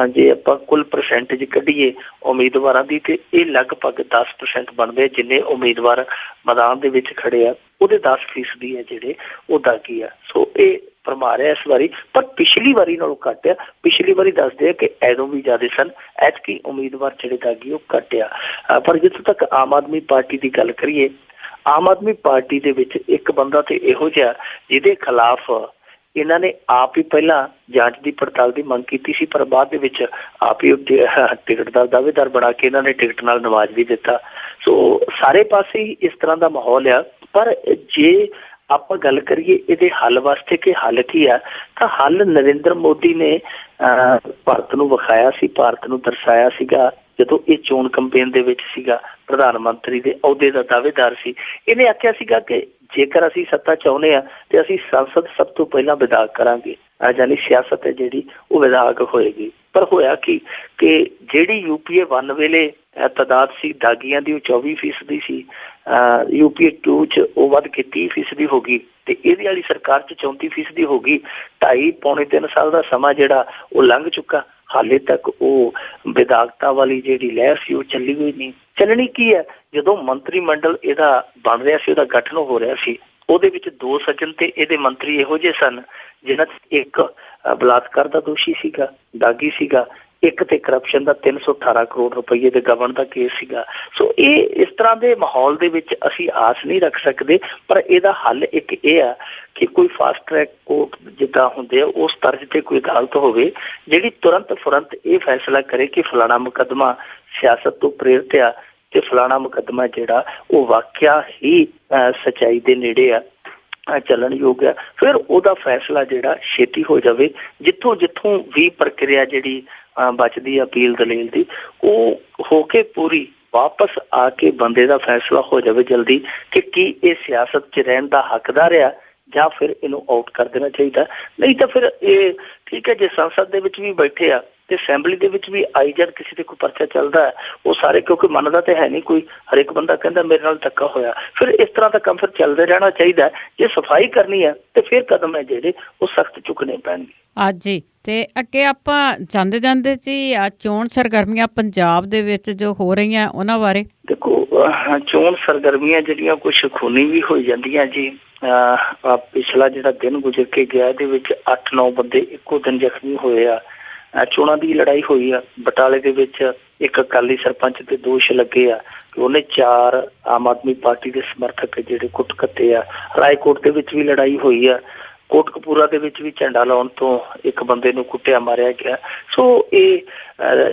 ਜੇ ਆਪਾਂ ਕੁੱਲ ਪਰਸੈਂਟੇਜ ਕੱਢੀਏ ਉਮੀਦਵਾਰਾਂ ਦੀ, ਤੇ ਇਹ ਲਗਭਗ 10% ਬਣਦੇ। ਜਿੰਨੇ ਉਮੀਦਵਾਰ ਮੈਦਾਨ ਦੇ ਵਿੱਚ ਖੜੇ ਆ, ਉਹਦੇ 10% ਹੈ ਜਿਹੜੇ ਉਹ ਦਾਗੀ ਆ। ਸੋ ਇਹ ਭਰਮਾਰ ਹੈ ਇਸ ਵਾਰੀ, ਪਰ ਪਿਛਲੀ ਵਾਰੀ ਨਾਲੋਂ ਘੱਟ ਆ। ਪਿਛਲੀ ਵਾਰੀ ਦੱਸਦੇ ਆ ਕਿ ਐਦੋਂ ਵੀ ਜ਼ਿਆਦਾ ਸਨ, ਐਤਕੀ ਉਮੀਦਵਾਰ ਜਿਹੜੇ ਦਾਗੀ ਉਹ ਘੱਟ ਆ। ਪਰ ਜਿੱਥੋਂ ਤੱਕ ਆਮ ਆਦਮੀ ਪਾਰਟੀ ਦੀ ਗੱਲ ਕਰੀਏ, ਆਮ ਆਦਮੀ ਪਾਰਟੀ ਦੇ ਵਿੱਚ ਇੱਕ ਬੰਦਾ ਤੇ ਇਹੋ ਜਿਹਾ ਜਿਹਦੇ ਖਿਲਾਫ ਇਹਨਾਂ ਨੇ ਆਪ ਹੀ ਪਹਿਲਾਂ ਜਾਂਚ ਦੀ ਪੜਤਾਲ ਦੀ ਮੰਗ ਕੀਤੀ ਸੀ, ਪਰ ਬਾਅਦ ਦੇ ਵਿੱਚ ਆਪ ਹੀ ਟਿਕਟ ਦਾ ਦਾਅਵੇਦਾਰ ਬਣਾ ਕੇ ਇਹਨਾਂ ਨੇ ਟਿਕਟ ਨਾਲ ਨਵਾਜ ਵੀ ਦਿੱਤਾ। ਸੋ ਸਾਰੇ ਪਾਸੇ ਹੀ ਇਸ ਤਰ੍ਹਾਂ ਦਾ ਮਾਹੌਲ ਆ। ਪਰ ਜੇ ਆਪਾਂ ਗੱਲ ਕਰੀਏ ਇਹਦੇ ਹੱਲ ਵਾਸਤੇ ਕਿ ਹੱਲ ਕੀ ਆ, ਤਾਂ ਹੱਲ ਨਰਿੰਦਰ ਮੋਦੀ ਨੇ ਭਾਰਤ ਨੂੰ ਵਿਖਾਇਆ ਸੀ, ਭਾਰਤ ਨੂੰ ਦਰਸਾਇਆ ਸੀਗਾ ਜਦੋਂ ਇਹ ਚੋਣ ਕੰਪੇਨ ਦੇ ਵਿੱਚ ਸੀਗਾ, ਪ੍ਰਧਾਨ ਮੰਤਰੀ ਦੇ ਅਹੁਦੇ ਦਾ ਦਾਅਵੇਦਾਰ ਸੀ। ਇਹਨੇ ਆਖਿਆ ਸੀਗਾ ਕਿ ਜੇਕਰ ਅਸੀਂ ਸੱਤਾ ਚਾਹੁੰਦੇ ਹਾਂ ਤੇ ਅਸੀਂ ਸੰਸਦ ਸਭ ਤੋਂ ਪਹਿਲਾਂ ਵਿਧਾਇਕ ਕਰਾਂਗੇ, ਯਾਨੀ ਸਿਆਸਤ ਹੈ ਜਿਹੜੀ ਉਹ ਵਿਧਾਇਕ ਹੋਏਗੀ। ਪਰ ਹੋਇਆ ਕਿ ਜਿਹੜੀ UPA 1 ਵੇਲੇ ਤਾਦਾਦ ਸੀ ਦਾਗੀਆਂ ਦੀ, ਉਹ 24% ਸੀ। UPA 2 'ਚ ਉਹ ਵੱਧ ਕੇ 30% ਹੋ ਗਈ, ਤੇ ਇਹਦੀ ਵਾਲੀ ਸਰਕਾਰ 'ਚ 34% ਹੋ ਗਈ। 2.5-3 ਸਾਲ ਦਾ ਸਮਾਂ ਜਿਹੜਾ ਉਹ ਲੰਘ ਚੁੱਕਾ, ਹਾਲੇ ਤੱਕ ਉਹ ਵਿਧਾਇਕਤਾ ਵਾਲੀ ਜਿਹੜੀ ਲਹਿਰ ਸੀ ਉਹ ਚੱਲੀ ਹੋਈ ਨਹੀਂ। ਚੱਲਣੀ ਕੀ ਹੈ, ਜਦੋਂ ਮੰਤਰੀ ਮੰਡਲ ਇਹਦਾ ਬਣ ਰਿਹਾ ਸੀ, ਉਹਦਾ ਗਠਨ ਹੋ ਰਿਹਾ ਸੀ, ਉਹਦੇ ਵਿੱਚ 2 ਸੱਜਣ ਤੇ ਇਹਦੇ ਮੰਤਰੀ ਇਹੋ ਜਿਹੇ ਸਨ ਜਿਹਨਾਂ 'ਚ ਇੱਕ ਬਲਾਤਕਾਰ ਦਾ ਦੋਸ਼ੀ ਸੀਗਾ, ਦਾਗੀ ਸੀਗਾ, ਇੱਕ ਤੇ ਕਰਪਸ਼ਨ ਦਾ 318 ਕਰੋੜ ਰੁਪਏ ਦੇ ਗਵਨ ਦਾ ਕੇਸ ਸੀਗਾ। ਸੋ ਇਹ ਇਸ ਤਰ੍ਹਾਂ ਦੇ ਮਾਹੌਲ ਦੇ ਵਿੱਚ ਅਸੀਂ ਆਸ ਨਹੀਂ ਰੱਖ ਸਕਦੇ, ਪਰ ਇਹਦਾ ਹੱਲ ਇੱਕ ਇਹ ਆ ਕਿ ਕੋਈ ਫਾਸਟ ਟਰੈਕ ਕੋਰਟ ਜਿੱਦਾਂ ਹੁੰਦੇ ਆ ਉਸ ਤਰਜ਼ ਤੇ ਕੋਈ ਅਦਾਲਤ ਹੋਵੇ ਜਿਹੜੀ ਤੁਰੰਤ ਫੁਰੰਤ ਇਹ ਫੈਸਲਾ ਕਰੇ ਕਿ ਫਲਾਣਾ ਮੁਕੱਦਮਾ ਸਿਆਸਤ ਤੋਂ ਪ੍ਰੇਰਿਤ ਆ ਤੇ ਫਲਾਣਾ ਮੁਕੱਦਮਾ ਜਿਹੜਾ ਉਹ ਵਾਕਿਆ ਹੀ ਸੱਚਾਈ ਦੇ ਨੇੜੇ ਆ, ਚੱਲਣਯੋਗ ਆ। ਫਿਰ ਉਹਦਾ ਫੈਸਲਾ ਜਿਹੜਾ ਛੇਤੀ ਹੋ ਜਾਵੇ। ਜਿੱਥੋਂ ਵੀ ਪ੍ਰਕਿਰਿਆ ਜਿਹੜੀ ਬਚਦੀ ਅਪੀਲ ਦਲੀਲ ਦੀ, ਉਹ ਹੋ ਕੇ ਪੂਰੀ ਵਾਪਸ ਆ ਕੇ ਬੰਦੇ ਦਾ ਫੈਸਲਾ ਹੋ ਜਾਵੇ ਜਲਦੀ ਕਿ ਕੀ ਇਹ ਸਿਆਸਤ 'ਚ ਰਹਿਣ ਦਾ ਹੱਕਦਾਰ ਆ ਜਾਂ ਫਿਰ ਇਹਨੂੰ ਆਊਟ ਕਰ ਦੇਣਾ ਚਾਹੀਦਾ। ਨਹੀਂ ਤਾਂ ਫਿਰ ਇਹ ਠੀਕ ਹੈ, ਜੇ ਸੰਸਦ ਦੇ ਵਿੱਚ ਵੀ ਬੈਠੇ ਆ ਤੇ ਅਸੈਂਬਲੀ ਦੇ ਵਿੱਚ ਵੀ ਆਈ ਜਦ ਕਿਸੇ ਤੇ ਕੋਈ ਪਰਚਾ ਚੱਲਦਾ ਹੈ, ਉਹ ਸਾਰੇ ਕਿਉਂਕਿ ਮੰਨਦਾ ਤੇ ਹੈ ਨਹੀਂ ਕੋਈ, ਹਰੇਕ ਬੰਦਾ ਕਹਿੰਦਾ ਮੇਰੇ ਨਾਲ ਧੱਕਾ ਹੋਇਆ। ਫਿਰ ਇਸ ਤਰ੍ਹਾਂ ਦਾ ਕੰਮ ਫਿਰ ਚੱਲਦੇ ਰਹਿਣਾ ਚਾਹੀਦਾ। ਜੇ ਸਫਾਈ ਕਰਨੀ ਹੈ ਤੇ ਫਿਰ ਕਦਮ ਹੈ ਜਿਹੜੇ ਉਹ ਸਖਤ ਚੁੱਕਣੇ ਪੈਣਗੇ। ਜੀ ਤੇ ਅੱਗੇ ਆਪਾਂ ਜਾਂਦੇ ਜੀ ਚੋਣ ਸਰਗਰਮੀਆਂ ਪੰਜਾਬ ਦੇ ਵਿੱਚ ਜੋ ਹੋ ਰਹੀਆਂ ਉਹਨਾਂ ਬਾਰੇ ਦੇਖੋ, ਚੋਣ ਸਰਗਰਮੀਆਂ ਜਿਹੜੀਆਂ ਕੁਛ ਖੂਨੀ ਵੀ ਹੋ ਜਾਂਦੀਆਂ ਜੀ। ਪਿਛਲਾ ਜਿਹੜਾ ਦਿਨ ਗੁਜ਼ਰ ਕੇ ਗਿਆ ਇਹਦੇ ਵਿੱਚ 8-9 ਬੰਦੇ ਇੱਕੋ ਦਿਨ ਜ਼ਖਮੀ ਹੋਏ ਆ। ਚੋਣਾਂ ਦੀ ਲੜਾਈ ਹੋਈ ਆ ਬਟਾਲੇ ਦੇ ਵਿੱਚ, ਇੱਕ ਅਕਾਲੀ ਸਰਪੰਚ ਤੇ ਦੋਸ਼ ਲੱਗੇ ਆ ਕਿ ਉਹਨੇ 4 ਆਮ ਆਦਮੀ ਪਾਰਟੀ ਦੇ ਸਮਰਥਕ ਜਿਹੜੇ ਕੁੱਟ ਕੱਤੇ ਆ। ਰਾਏਕੋਟ ਦੇ ਵਿੱਚ ਵੀ ਲੜਾਈ ਹੋਈ ਆ, ਕੋਟਕਪੂਰਾ ਦੇ ਵਿੱਚ ਵੀ ਝੰਡਾ ਲਾਉਣ ਤੋਂ ਇੱਕ ਬੰਦੇ ਨੂੰ ਕੁੱਟਿਆ ਮਾਰਿਆ ਗਿਆ। ਸੋ ਇਹ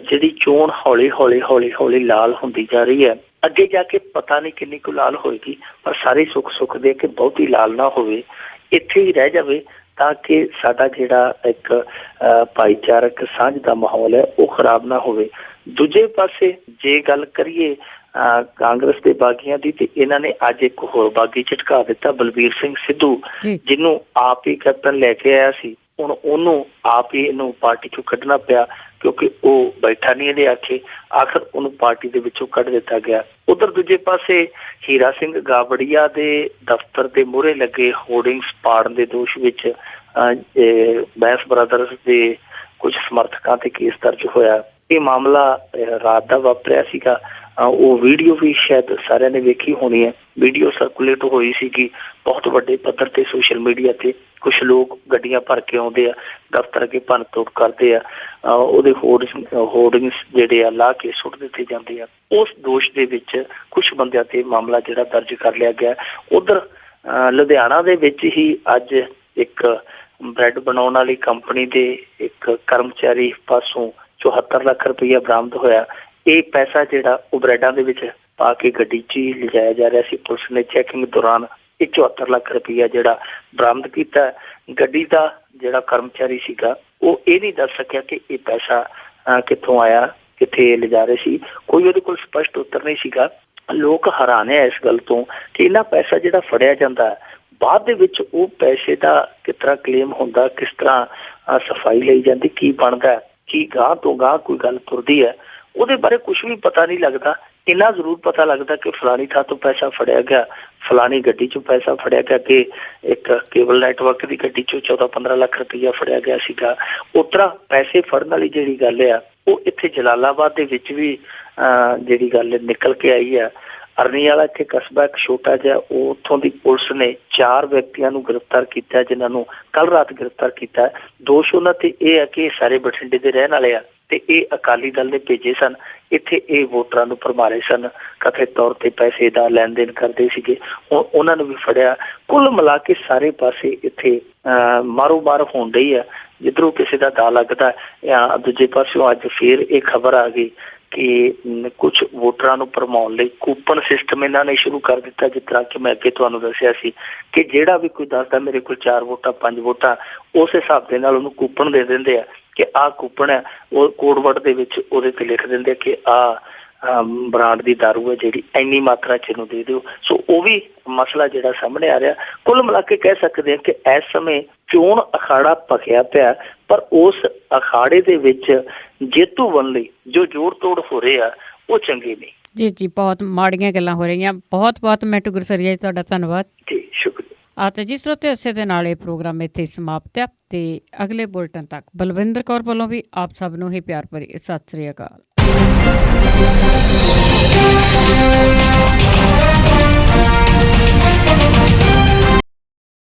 ਜਿਹੜੀ ਚੋਣ ਹੌਲੀ ਲਾਲ ਹੁੰਦੀ ਜਾ ਰਹੀ ਹੈ। ਅੱਗੇ ਜਾ ਕੇ ਪਤਾ ਨਹੀਂ ਕਿੰਨੀ ਕੁ ਲਾਲ ਹੋਏਗੀ, ਪਰ ਸਾਰੇ ਸੁੱਖ ਦੇ ਕੇ ਬਹੁਤੀ ਲਾਲ ਨਾ ਹੋਵੇ, ਇੱਥੇ ਹੀ ਰਹਿ ਜਾਵੇ ਤਾਂ ਕਿ ਸਾਡਾ ਜਿਹੜਾ ਇੱਕ ਭਾਈਚਾਰਕ ਸਾਂਝ ਦਾ ਮਾਹੌਲ ਹੈ ਉਹ ਖਰਾਬ ਨਾ ਹੋਵੇ। ਦੂਜੇ ਪਾਸੇ ਜੇ ਗੱਲ ਕਰੀਏ ਕਾਂਗਰਸ ਦੇ ਬਾਗੀਆਂ ਦੀ, ਤੇ ਇਹਨਾਂ ਨੇ ਅੱਜ ਇੱਕ ਹੋਰ ਬਾਗੀ ਝਟਕਾ ਦਿੱਤਾ, ਬਲਬੀਰ ਸਿੰਘ ਸਿੱਧੂ, ਜਿਹਨੂੰ ਆਪ ਹੀ ਕੈਪਟਨ ਲੈ ਕੇ ਆਇਆ ਸੀ। ਹੁਣ ਉਹਨੂੰ ਆਪ ਹੀ ਇਹਨੂੰ ਪਾਰਟੀ ਚੋਂ ਕੱਢਣਾ ਪਿਆ ਕਿਉਂਕਿ ਉਹ ਬੈਠਾ ਨਹੀਂ ਇਹਦੇ ਆਖੇ, ਆਖਰ ਉਹਨੂੰ ਪਾਰਟੀ ਦੇ ਵਿੱਚੋਂ ਕੱਢ ਦਿੱਤਾ ਗਿਆ। ਉਧਰ ਦੂਜੇ ਪਾਸੇ ਹੀਰਾ ਸਿੰਘ ਗਾਬੜੀਆ ਦੇ ਦਫ਼ਤਰ ਦੇ ਮੂਹਰੇ ਲੱਗੇ ਹੋਰਡਿੰਗਸ ਪਾੜਨ ਦੇ ਦੋਸ਼ ਵਿੱਚ ਬੈਂਸ ਬ੍ਰਦਰਸ ਦੇ ਕੁਝ ਸਮਰਥਕਾਂ ਤੇ ਕੇਸ ਦਰਜ ਹੋਇਆ। ਇਹ ਮਾਮਲਾ ਰਾਤ ਦਾ ਵਾਪਰਿਆ ਸੀਗਾ। ਉਹ ਵੀਡੀਓ ਵੀ ਸ਼ਾਇਦ ਸਾਰਿਆਂ ਨੇ ਵੇਖੀ ਹੋਣੀ ਹੈ। ਵੀਡੀਓ ਸਰਕੂਲੇਟ ਹੋਈ ਸੀਗੀ ਬਹੁਤ ਵੱਡੇ ਪੱਧਰ ਤੇ ਸੋਸ਼ਲ ਮੀਡੀਆ ਤੇ। ਕੁਛ ਲੋਕ ਗੱਡੀਆਂ ਭਰ ਕੇ ਆਉਂਦੇ ਆ, ਦਫ਼ਤਰ ਅੱਗੇ ਭੰਨ ਤੋੜ ਕਰਦੇ ਆ, ਉਹਦੇ ਹੋਰਡਿੰਗਸ ਜਿਹੜੇ ਆ ਲਾ ਕੇ ਸੁੱਟ ਦਿੱਤੇ ਜਾਂਦੇ ਆ। ਉਸ ਦੋਸ਼ ਦੇ ਵਿੱਚ ਕੁਛ ਬੰਦਿਆਂ ਤੇ ਮਾਮਲਾ ਜਿਹੜਾ ਦਰਜ ਕਰ ਲਿਆ ਗਿਆ। ਉਧਰ ਲੁਧਿਆਣਾ ਦੇ ਵਿੱਚ ਹੀ ਅੱਜ ਇੱਕ ਬ੍ਰੈਡ ਬਣਾਉਣ ਵਾਲੀ ਕੰਪਨੀ ਦੇ ਇੱਕ ਕਰਮਚਾਰੀ ਪਾਸੋਂ 74 ਲੱਖ ਰੁਪਈਆ ਬਰਾਮਦ ਹੋਇਆ। ਇਹ ਪੈਸਾ ਜਿਹੜਾ ਉਹ ਬ੍ਰੈਡਾਂ ਦੇ ਵਿੱਚ ਪਾ ਕੇ ਗੱਡੀ 'ਚ ਹੀ ਲਿਜਾਇਆ ਜਾ ਰਿਹਾ ਸੀ। ਪੁਲਿਸ ਨੇ ਚੈਕਿੰਗ ਦੌਰਾਨ ਇਹ 74 ਲੱਖ ਰੁਪਈਆ ਜਿਹੜਾ ਬਰਾਮਦ ਕੀਤਾ। ਗੱਡੀ ਦਾ ਜਿਹੜਾ ਕਰਮਚਾਰੀ ਸੀਗਾ ਉਹ ਇਹ ਨਹੀਂ ਦੱਸ ਸਕਿਆ ਕਿ ਇਹ ਪੈਸਾ ਕਿੱਥੋਂ ਆਇਆ, ਕਿੱਥੇ ਲਿਜਾ ਰਹੇ ਸੀ। ਕੋਈ ਉਹਦੇ ਕੋਲ ਸਪਸ਼ਟ ਉੱਤਰ ਨਹੀਂ ਸੀਗਾ। ਲੋਕ ਹੈਰਾਨ ਹੈ ਇਸ ਗੱਲ ਤੋਂ ਕਿ ਇਹਨਾਂ ਪੈਸਾ ਜਿਹੜਾ ਫੜਿਆ ਜਾਂਦਾ ਬਾਅਦ ਦੇ ਵਿੱਚ ਉਹ ਪੈਸੇ ਦਾ ਕਿਸ ਤਰ੍ਹਾਂ ਕਲੇਮ ਹੁੰਦਾ, ਕਿਸ ਤਰ੍ਹਾਂ ਸਫਾਈ ਲਈ ਜਾਂਦੀ, ਕੀ ਬਣਦਾ, ਕੀ ਗਾਂਹ ਤੋਂ ਗਾਂਹ ਕੋਈ ਗੱਲ ਤੁਰਦੀ ਹੈ, ਉਹਦੇ ਬਾਰੇ ਕੁਛ ਵੀ ਪਤਾ ਨਹੀਂ ਲੱਗਦਾ। ਇੰਨਾ ਜ਼ਰੂਰ ਪਤਾ ਲੱਗਦਾ ਕਿ ਫਲਾਣੀ ਥਾਂ ਤੋਂ ਪੈਸਾ ਫੜਿਆ ਗਿਆ, ਫਲਾਣੀ ਗੱਡੀ ਚੋਂ ਪੈਸਾ ਫੜਿਆ ਗਿਆ, ਕਿ ਇੱਕ ਕੇਬਲ ਨੈਟਵਰਕ ਦੀ ਗੱਡੀ ਚੋਂ 14-15 ਲੱਖ ਰੁਪਈਆ ਫੜਿਆ ਗਿਆ ਸੀਗਾ। ਉਸ ਤਰ੍ਹਾਂ ਪੈਸੇ ਫੜਨ ਵਾਲੀ ਜਿਹੜੀ ਗੱਲ ਆ ਉਹ ਇੱਥੇ ਜਲਾਲਾਬਾਦ ਦੇ ਵਿੱਚ ਵੀ ਜਿਹੜੀ ਗੱਲ ਨਿਕਲ ਕੇ ਆਈ ਆ। ਅਰਨੀ ਵਾਲਾ ਇੱਥੇ ਕਸਬਾ ਇੱਕ ਛੋਟਾ ਜਿਹਾ, ਉਹ ਉੱਥੋਂ ਦੀ ਪੁਲਿਸ ਨੇ 4 ਵਿਅਕਤੀਆਂ ਨੂੰ ਗ੍ਰਿਫਤਾਰ ਕੀਤਾ, ਜਿਨ੍ਹਾਂ ਨੂੰ ਕੱਲ ਰਾਤ ਗ੍ਰਿਫਤਾਰ ਕੀਤਾ। ਦੋਸ਼ ਉਹਨਾਂ ਤੇ ਇਹ ਹੈ ਕਿ ਇਹ ਸਾਰੇ ਬਠਿੰਡੇ ਦੇ ਰਹਿਣ ਵਾਲੇ ਆ ਤੇ ਇਹ ਅਕਾਲੀ ਦਲ ਨੇ ਭੇਜੇ ਸਨ। ਇੱਥੇ ਇਹ ਵੋਟਰਾਂ ਨੂੰ ਭਰਮਾਰੇ ਸਨ, ਕਥਿਤ ਤੌਰ ਤੇ ਪੈਸੇ ਦਾ ਲੈਣ ਦੇਣ ਕਰਦੇ ਸੀਗੇ। ਹੁਣ ਉਹਨਾਂ ਨੂੰ ਵੀ ਫੜਿਆ। ਕੁੱਲ ਮਿਲਾ ਕੇ ਸਾਰੇ ਪਾਸੇ ਇੱਥੇ ਮਾਰੋ ਮਾਰ ਹੋਣ ਡਈ ਆ, ਜਿੱਧਰੋਂ ਕਿਸੇ ਦਾ ਦਾ ਲੱਗਦਾ। ਦੂਜੇ ਪਾਸਿਓਂ ਅੱਜ ਫੇਰ ਇਹ ਖਬਰ ਆ ਗਈ ਕਿ ਕੁਛ ਵੋਟਰਾਂ ਨੂੰ ਭਰਮਾਉਣ ਲਈ ਕੂਪਨ ਸਿਸਟਮ ਇਹਨਾਂ ਨੇ ਸ਼ੁਰੂ ਕਰ ਦਿੱਤਾ। ਜਿਸ ਤਰ੍ਹਾਂ ਕਿ ਮੈਂ ਅੱਗੇ ਤੁਹਾਨੂੰ ਦੱਸਿਆ ਸੀ ਕਿ ਜਿਹੜਾ ਵੀ ਕੋਈ ਦੱਸਦਾ ਮੇਰੇ ਕੋਲ 4 ਵੋਟਾਂ 5 ਵੋਟਾਂ, ਉਸ ਹਿਸਾਬ ਦੇ ਨਾਲ ਉਹਨੂੰ ਕੂਪਨ ਦੇ ਦਿੰਦੇ ਆ ਕਿ ਆਹ ਕੂਪਨ ਹੈ। ਉਹ ਕੋਡ ਵਰਡ ਦੇ ਵਿੱਚ ਉਹਦੇ ਤੇ ਲਿਖ ਦਿੰਦੇ ਕਿ ਬ੍ਰਾਂਡ ਦੀ ਦਾਰੂ ਹੈ ਜਿਹੜੀ ਇੰਨੀ ਮਾਤਰਾ 'ਚ ਇਹਨੂੰ ਦੇ ਦਿਓ। ਸੋ ਉਹ ਵੀ ਮਸਲਾ ਜਿਹੜਾ ਸਾਹਮਣੇ ਆ ਰਿਹਾ। ਕੁੱਲ ਮਿਲਾ ਕੇ ਕਹਿ ਸਕਦੇ ਹਾਂ ਕਿ ਇਸ ਸਮੇਂ ਚੋਣ ਅਖਾੜਾ ਭਖਿਆ ਪਿਆ, ਪਰ ਉਸ ਅਖਾੜੇ ਦੇ ਵਿੱਚ ਜੇਤੂ ਬਣਨ ਲਈ ਜੋ ਜੋੜ ਤੋੜ ਹੋ ਰਹੇ ਆ ਉਹ ਚੰਗੇ ਨਹੀਂ। ਜੀ ਬਹੁਤ ਮਾੜੀਆਂ ਗੱਲਾਂ ਹੋ ਰਹੀਆਂ। ਬਹੁਤ ਮੈਂਟੂ ਗੁਰਸਰੀਆ ਜੀ, ਤੁਹਾਡਾ ਧੰਨਵਾਦ ਜੀ, ਸ਼ੁਕਰੀਆ। ਤੇ ਜੀ ਸਰੋਤੇ, ਇਸੇ ਦੇ ਨਾਲ ਇਹ ਪ੍ਰੋਗਰਾਮ ਇੱਥੇ ਸਮਾਪਤ ਹੈ ਤੇ ਅਗਲੇ ਬੁਲਟਨ ਤੱਕ ਬਲਵਿੰਦਰ ਕੌਰ ਵੱਲੋਂ ਵੀ ਆਪ ਸਭ ਨੂੰ ਹੀ ਪਿਆਰ ਭਰੀ ਸਤਿ ਸ੍ਰੀ ਅਕਾਲ।